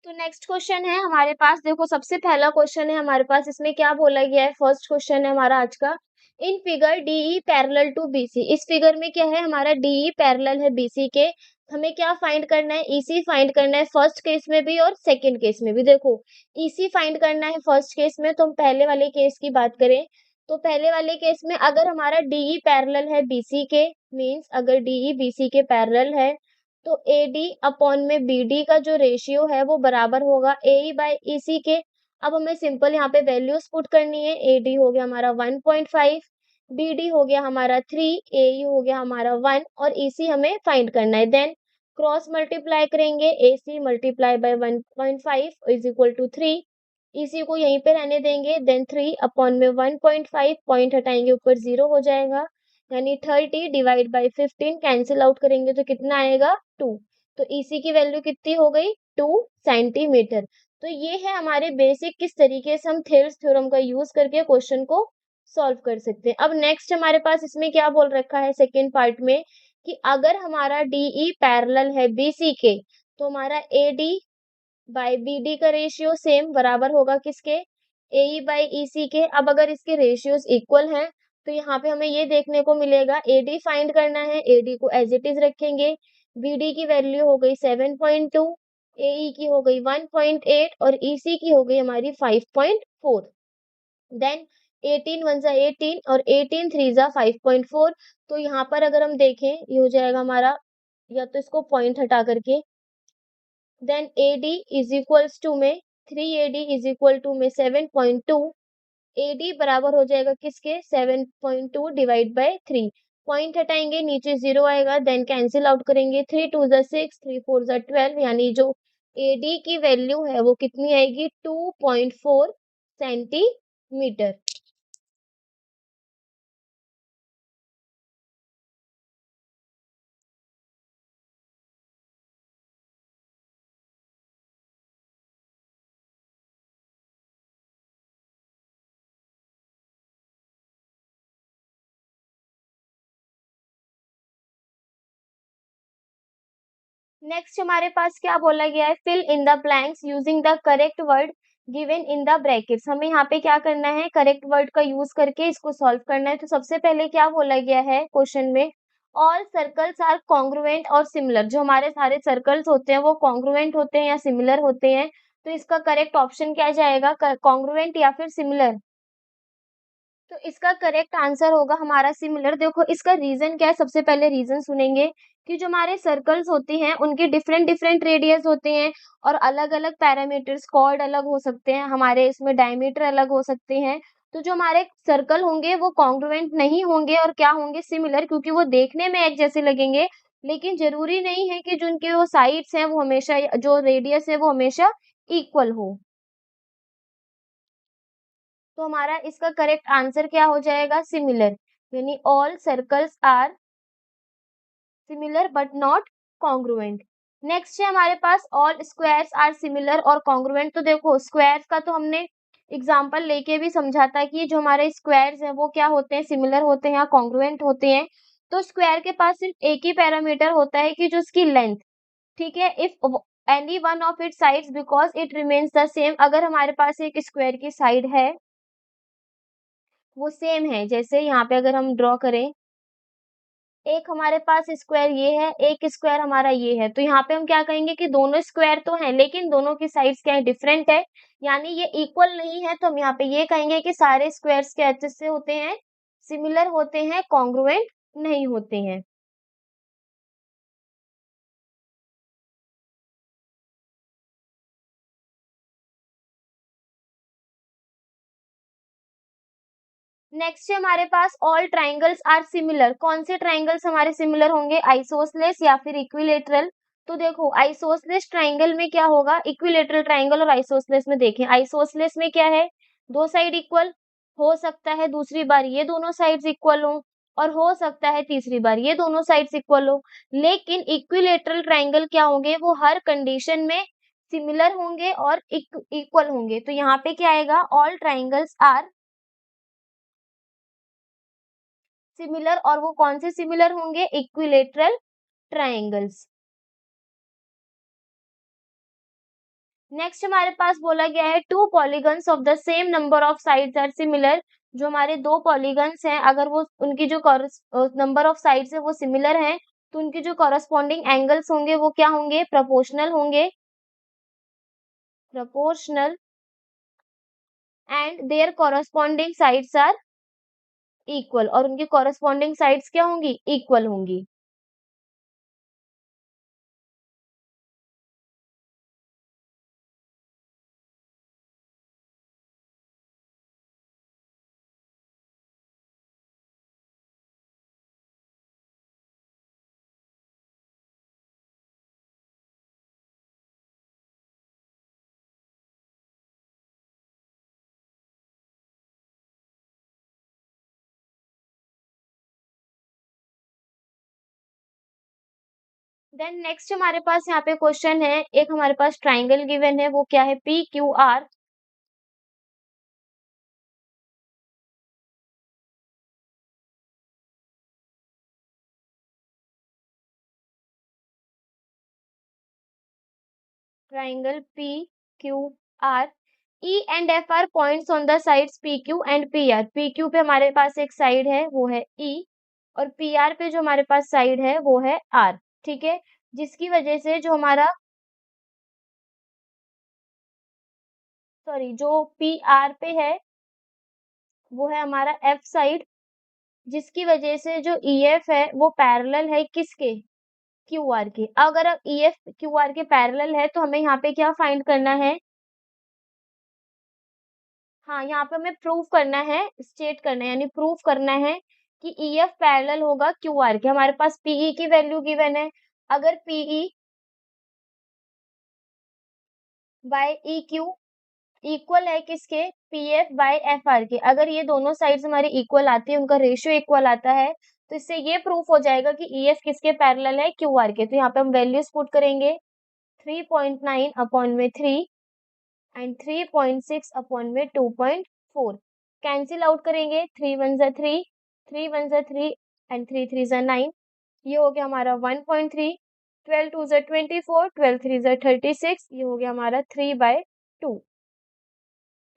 तो नेक्स्ट क्वेश्चन है हमारे पास, देखो सबसे पहला क्वेश्चन है हमारे पास, इसमें क्या बोला गया है, फर्स्ट क्वेश्चन है हमारा आज का। In figure DE parallel to BC, इस फिगर में क्या है हमारा, डीई पैरेलल है बीसी के। हमें क्या फाइंड करना है, ईसी फाइंड करना है, फर्स्ट केस में भी और सेकंड केस में भी। देखो ईसी फाइंड करना है फर्स्ट केस में, तो हम पहले वाले केस की बात करें तो पहले वाले केस में अगर हमारा डीई पैरेलल है बीसी के, मींस अगर डीई बीसी के पैरेलल है, तो AD अपॉन में BD का जो रेशियो है वो बराबर होगा AE बाय EC के। अब हमें सिंपल यहाँ पे वैल्यूज पुट करनी है। AD हो गया हमारा 1.5, BD हो गया हमारा 3, AE हो गया हमारा 1 और EC हमें फाइंड करना है। देन क्रॉस मल्टीप्लाई करेंगे, AC multiply by 1.5 is equal to 3, EC को यहीं पे रहने देंगे। देन 3 अपॉन में 1.5, पॉइंट हटाएंगे ऊपर 0 हो जाएगा, यानी 30 डिवाइड बाई 15, कैंसिल आउट करेंगे तो कितना आएगा 2। तो EC की वैल्यू कितनी हो गई 2 सेंटीमीटर। तो ये है हमारे बेसिक किस तरीके से हम थेल्स थ्योरम का यूज करके क्वेश्चन को सॉल्व कर सकते हैं। अब नेक्स्ट हमारे पास इसमें क्या बोल रखा है सेकेंड पार्ट में, कि अगर हमारा DE पैरेलल है BC के, तो हमारा AD बाय BD का रेशियो सेम बराबर होगा किसके, AE बाय EC के। अब अगर इसके रेशियोज इक्वल हैं तो यहाँ पे हमें ये देखने को मिलेगा, AD फाइंड करना है, AD को एज इट इज रखेंगे, BD की वैल्यू हो गई 7.2, AE की हो गई 1.8 और EC की हो गई हमारी 5.4। देन 18 वन जा 18 और 18 थ्री जा 5.4। तो यहाँ पर अगर हम देखें ये हो जाएगा हमारा, या तो इसको पॉइंट हटा करके, then AD is equals to में 3AD इज इक्वल टू में 7.2, AD बराबर हो जाएगा किसके 7.2 डिवाइड बाय 3, पॉइंट हटाएंगे नीचे 0 आएगा, देन कैंसिल आउट करेंगे, 3 2 जा 6, 3 4 जा 12, यानी जो AD की वैल्यू है वो कितनी आएगी 2.4 सेंटीमीटर। नेक्स्ट हमारे पास क्या बोला गया है, fill in the blanks using the correct word given in the brackets. हमें यहाँ पे क्या करना है, करेक्ट वर्ड का यूज करके इसको सॉल्व करना है। तो सबसे पहले क्या बोला गया है क्वेश्चन में, ऑल सर्कल्स आर कॉन्ग्रुएंट और सिमिलर। जो हमारे सारे सर्कल्स होते हैं वो कॉन्ग्रुएंट होते हैं या सिमिलर होते हैं। तो इसका करेक्ट ऑप्शन क्या जाएगा, कॉन्ग्रुएंट या फिर सिमिलर। तो इसका करेक्ट आंसर होगा हमारा सिमिलर। देखो इसका रीजन क्या है, सबसे पहले रीजन सुनेंगे कि जो हमारे सर्कल्स होते हैं उनके डिफरेंट डिफरेंट रेडियस होते हैं और अलग अलग पैरामीटर्स, कॉर्ड अलग हो सकते हैं, हमारे इसमें डायमीटर अलग हो सकते हैं। तो जो हमारे सर्कल होंगे वो कॉन्ग्रुएंट नहीं होंगे और क्या होंगे सिमिलर, क्योंकि वो देखने में एक जैसे लगेंगे, लेकिन जरूरी नहीं है कि जो उनके वो साइड्स हैं वो हमेशा, जो रेडियस है वो हमेशा इक्वल हो। तो हमारा इसका करेक्ट आंसर क्या हो जाएगा सिमिलर, यानी all circles are similar but not congruent. Next है हमारे पास ऑल स्क्वायर्स आर सिमिलर और कॉन्ग्रुएंट। तो देखो स्क्वायर्स का तो हमने एग्जांपल लेके भी समझा था कि जो हमारे स्क्वायर्स हैं वो क्या होते हैं, सिमिलर होते हैं या कॉन्ग्रुएंट होते हैं। तो स्क्वायर के पास सिर्फ एक ही पैरामीटर होता है कि जो उसकी लेंथ, ठीक है, if any one of it sides because it remains the same. अगर हमारे पास एक स्क्वायर की साइड है वो सेम है, जैसे यहाँ पे अगर हम ड्रॉ करें, एक हमारे पास स्क्वायर ये है, एक स्क्वायर हमारा ये है, तो यहाँ पे हम क्या कहेंगे कि दोनों स्क्वायर तो हैं लेकिन दोनों की साइड्स क्या है, डिफरेंट है, यानी ये इक्वल नहीं है। तो हम यहाँ पे ये कहेंगे कि सारे स्क्वायर्स क्या अच्छे से होते हैं, सिमिलर होते हैं, कॉन्ग्रुएंट नहीं होते हैं। नेक्स्ट है हमारे पास ऑल ट्राइंगल्स आर सिमिलर। कौन से ट्राइंगल्स हमारे सिमिलर होंगे, आइसोसलेस या फिर इक्विलेटरल। तो देखो आइसोसलेस ट्राइंगल में क्या होगा, इक्विलेटरल ट्राइंगल और आइसोसलेस में देखें, आइसोसलेस में क्या है, दो साइड इक्वल, हो सकता है दूसरी बार ये दोनों साइड्स इक्वल हो और हो सकता है तीसरी बार ये दोनों साइड्स इक्वल हो। लेकिन इक्विलेटरल ट्राइंगल क्या होंगे, वो हर कंडीशन में सिमिलर होंगे और इक्वल होंगे। तो यहाँ पे क्या आएगा, ऑल ट्राइंगल्स आर सिमिलर, और वो कौन से सिमिलर होंगे, इक्विलेटरल ट्रायंगल्स। नेक्स्ट हमारे पास बोला गया है two polygons of the same number of sides are similar. जो हमारे दो पॉलीगन्स हैं, अगर वो उनकी जो नंबर ऑफ साइड्स है वो सिमिलर हैं, तो उनकी जो कॉरस्पॉन्डिंग एंगल्स होंगे वो क्या होंगे, प्रोपोर्शनल होंगे, proportional, and their corresponding sides are equal, और उनकी कॉरस्पॉन्डिंग साइड्स क्या होंगी, इक्वल होंगी। देन नेक्स्ट हमारे पास यहाँ पे क्वेश्चन है, एक हमारे पास ट्राइंगल गिवन है, वो क्या है, P Q R. Triangle P Q R, E and F R points on the sides P Q and P R. P Q पे हमारे पास एक साइड है वो है ई, और पी आर पे जो हमारे पास साइड है वो है आर। ठीक है, जिसकी वजह से जो हमारा, सॉरी, जो पी आर पे है वो है हमारा एफ साइड, जिसकी वजह से जो ई एफ है वो पैरेलल है किसके, क्यू आर के। अगर ई एफ क्यू आर के पैरेलल है तो हमें यहाँ पे क्या फाइंड करना है, हाँ, यहाँ पे हमें प्रूव करना है, स्टेट करना है, यानी प्रूव करना है कि ई एफ पैरेलल होगा क्यू आर के। हमारे पास पीई की वैल्यू गिवन है, अगर PE by E Q equal है किसके, P F by F R के, अगर ये दोनों साइड्स हमारी इक्वल आती है, उनका रेशियो इक्वल आता है, तो इससे ये प्रूफ हो जाएगा कि ई एफ किसके पैरेलल है, क्यू आर के। तो यहाँ पे हम वैल्यूज पुट करेंगे, 3.9 अपॉन में 3 एंड 3.6 अपॉन में 2.4, कैंसिल आउट करेंगे, 3 वन जा 3, 3 वन जा 3 एंड 3 3 जा 9, ये हो गया हमारा 1.3, 12 टू जा 24, 12 3 जा 36, ये हो गया हमारा 3/2।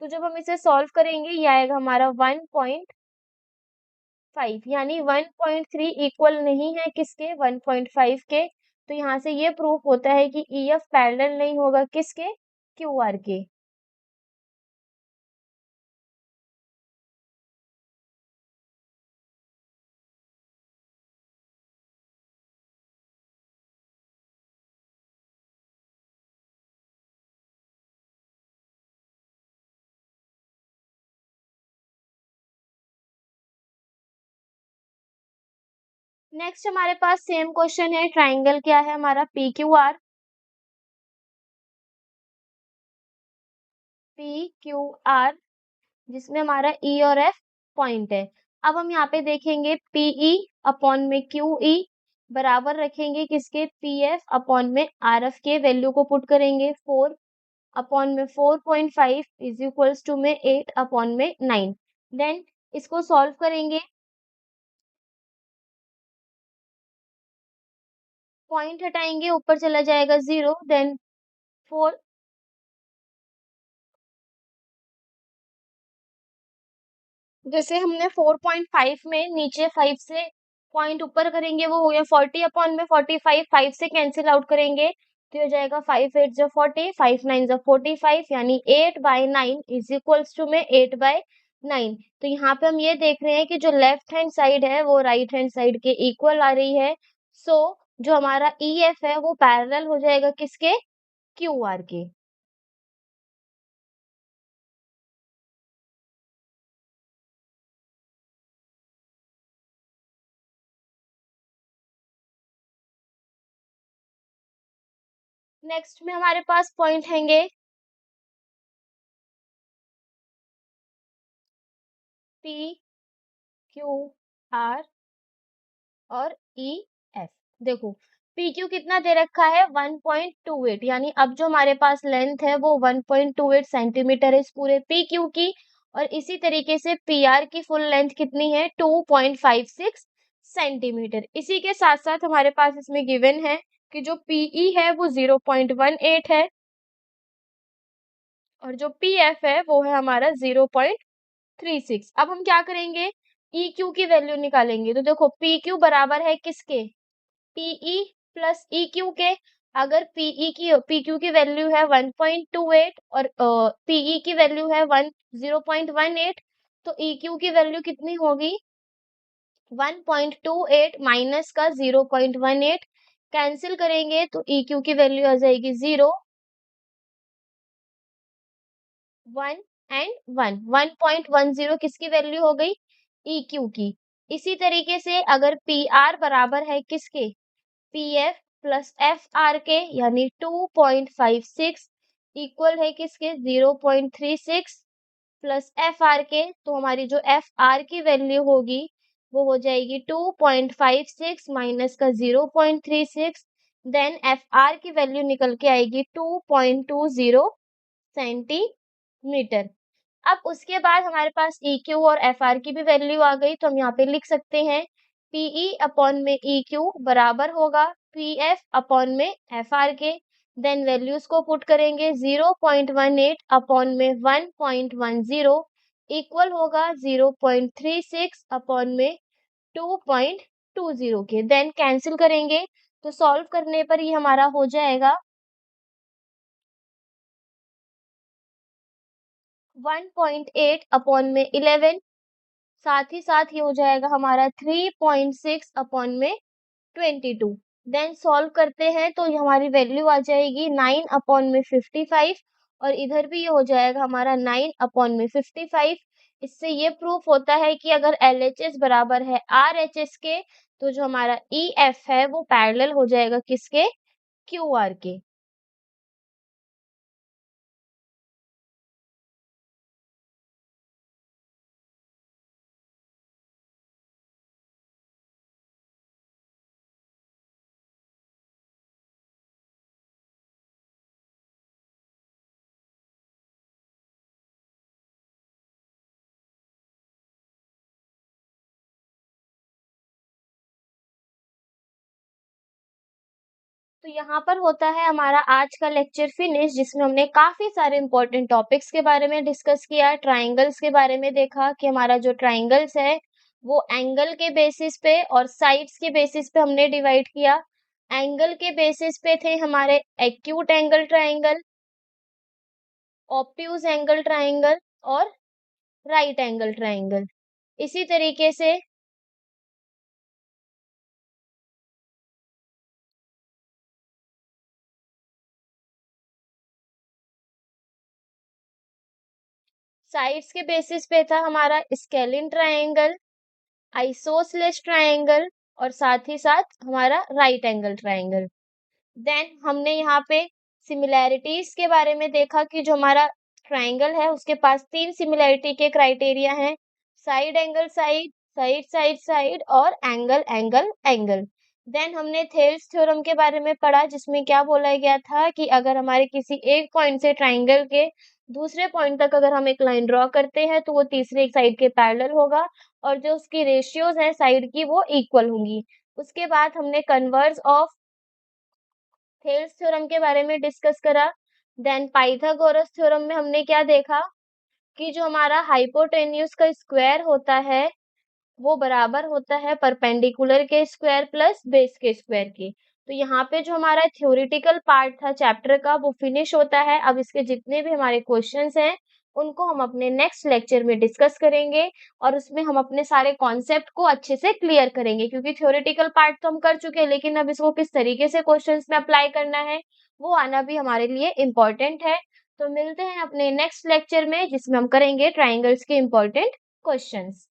तो जब हम इसे सॉल्व करेंगे ये आएगा हमारा 1.5, यानी 1.3 इक्वल नहीं है किसके, 1.5 के। तो यहाँ से ये प्रूफ होता है कि ई एफ पैरेलल नहीं होगा किसके, क्यू आर के। नेक्स्ट हमारे पास सेम क्वेश्चन है, ट्राइंगल क्या है हमारा, P Q R, P Q R, जिसमें हमारा ई और एफ पॉइंट है। अब हम यहाँ पे देखेंगे पीई अपॉन में क्यू ई बराबर रखेंगे किसके, पी एफ अपॉन में आर एफ के, वैल्यू को पुट करेंगे, 4 अपॉन में 4.5 इज इक्वल्स टू में 8 अपॉन में 9। देन इसको सॉल्व करेंगे, पॉइंट हटाएंगे, ऊपर चला जाएगा 0, देन 4, जैसे हमने 4.5 में नीचे 5 से पॉइंट ऊपर करेंगे वो हो गया 40 अपॉन में 45, 5 से कैंसिल आउट करेंगे तो हो जाएगा 5 8 जो 40, 5 9 जो 45, यानी 8/9 इज इक्वल्स टू में 8/9। तो यहाँ पे हम ये देख रहे हैं कि जो लेफ्ट हैंड साइड है वो राइट हैंड साइड के इक्वल आ रही है। सो जो हमारा ई एफ है वो पैरेलल हो जाएगा किसके, क्यू आर के। नेक्स्ट में हमारे पास पॉइंट हैंगे पी क्यू आर और ई एफ। देखो पी क्यू कितना दे रखा है, 1.28, यानी अब जो हमारे पास लेंथ है वो 1.28 सेंटीमीटर है इस पूरे पी क्यू की, और इसी तरीके से पी आर की फुल लेंथ कितनी है, 2.56 सेंटीमीटर। इसी के साथ साथ हमारे पास इसमें गिवन है कि जो पीई है वो 0.18 है, और जो पी एफ है वो है हमारा 0.36। अब हम क्या करेंगे, ई क्यू की वैल्यू निकालेंगे। तो देखो पी क्यू बराबर है किसके, पीई प्लस ई क्यू के। अगर पी क्यू की वैल्यू है 1.28 और पीई की वैल्यू है 0.18, तो ई क्यू की वैल्यू कितनी होगी, 1.28 माइनस का 0.18, कैंसिल करेंगे तो ई क्यू की वैल्यू आ जाएगी 0, 1 एंड 1, 1.10 किसकी वैल्यू हो गई, ई क्यू की। इसी तरीके से अगर पी आर बराबर है किसके, P F plus F R के, यानी 2.56 इक्वल है किसके, 0.36 प्लस एफ आर के। तो हमारी जो एफ आर की वैल्यू होगी वो हो जाएगी 2.56 माइनस का 0.36, देन एफ आर की वैल्यू निकल के आएगी 2.20 सेंटीमीटर। अब उसके बाद हमारे पास ई क्यू और एफ आर की भी वैल्यू आ गई, तो हम यहाँ पे लिख सकते हैं पीई अपॉन में ई क्यू बराबर होगा पी एफ अपॉन में एफ आर के। देन वैल्यूज को पुट करेंगे, 0.18 अपॉन में 1.10 इक्वल होगा 0.36 अपॉन में 2.20 के। देन कैंसिल करेंगे तो सॉल्व करने पर ये हमारा हो जाएगा 1.8 अपॉन में 11, साथ ही साथ ये हो जाएगा हमारा 3.6 अपॉन में 22। देन सॉल्व करते हैं तो ये हमारी वैल्यू आ जाएगी 9 अपॉन में 55, और इधर भी ये हो जाएगा हमारा 9 अपॉन में 55। इससे ये प्रूफ होता है कि अगर LHS बराबर है RHS के, तो जो हमारा EF है वो पैरेलल हो जाएगा किसके, QR के। तो यहाँ पर होता है हमारा आज का लेक्चर फिनिश, जिसमें हमने काफी सारे इंपॉर्टेंट टॉपिक्स के बारे में डिस्कस किया। ट्राइंगल्स के बारे में देखा कि हमारा जो ट्राइंगल्स है वो एंगल के बेसिस पे और साइड्स के बेसिस पे हमने डिवाइड किया। एंगल के बेसिस पे थे हमारे acute angle triangle, obtuse angle triangle और राइट एंगल ट्राइंगल। इसी तरीके से साइड्स के बेसिस पे था हमारा स्केलिन ट्राइंगल, आइसोसेलेस ट्राइंगल और साथ ही साथ हमारा राइट एंगल ट्राइंगल। देन हमने यहाँ पे सिमिलैरिटीज के बारे में देखा कि जो हमारा ट्राइंगल है उसके पास 3 सिमिलैरिटी के क्राइटेरिया हैं, side angle side, side side side और एंगल एंगल एंगल। देन हमने थेल्स थ्योरम के बारे में पढ़ा, जिसमें क्या बोला गया था कि अगर हमारे किसी एक पॉइंट से ट्राइंगल के दूसरे पॉइंट तक अगर हम एक लाइन ड्रॉ करते हैं तो वो तीसरे एक साइड के पैरेलल होगा, और जो उसकी रेशियोज हैं साइड की वो इक्वल होंगी। उसके बाद हमने कन्वर्स ऑफ थेल्स थ्योरम के बारे में डिस्कस करा। देन पाइथागोरस थ्योरम में हमने क्या देखा कि जो हमारा हाइपोटेन्यूज का स्क्वायर होता है वो बराबर होता है परपेंडिकुलर के स्क्वायर प्लस बेस के स्क्वायर के। तो यहाँ पे जो हमारा थ्योरेटिकल पार्ट था चैप्टर का वो फिनिश होता है। अब इसके जितने भी हमारे क्वेश्चंस हैं उनको हम अपने नेक्स्ट लेक्चर में डिस्कस करेंगे, और उसमें हम अपने सारे कॉन्सेप्ट को अच्छे से क्लियर करेंगे, क्योंकि थ्योरेटिकल पार्ट तो हम कर चुके हैं, लेकिन अब इसको किस तरीके से क्वेश्चंस में अप्लाई करना है वो आना भी हमारे लिए इम्पोर्टेंट है। तो मिलते हैं अपने नेक्स्ट लेक्चर में, जिसमें हम करेंगे ट्राइंगल्स के इम्पोर्टेंट क्वेश्चंस।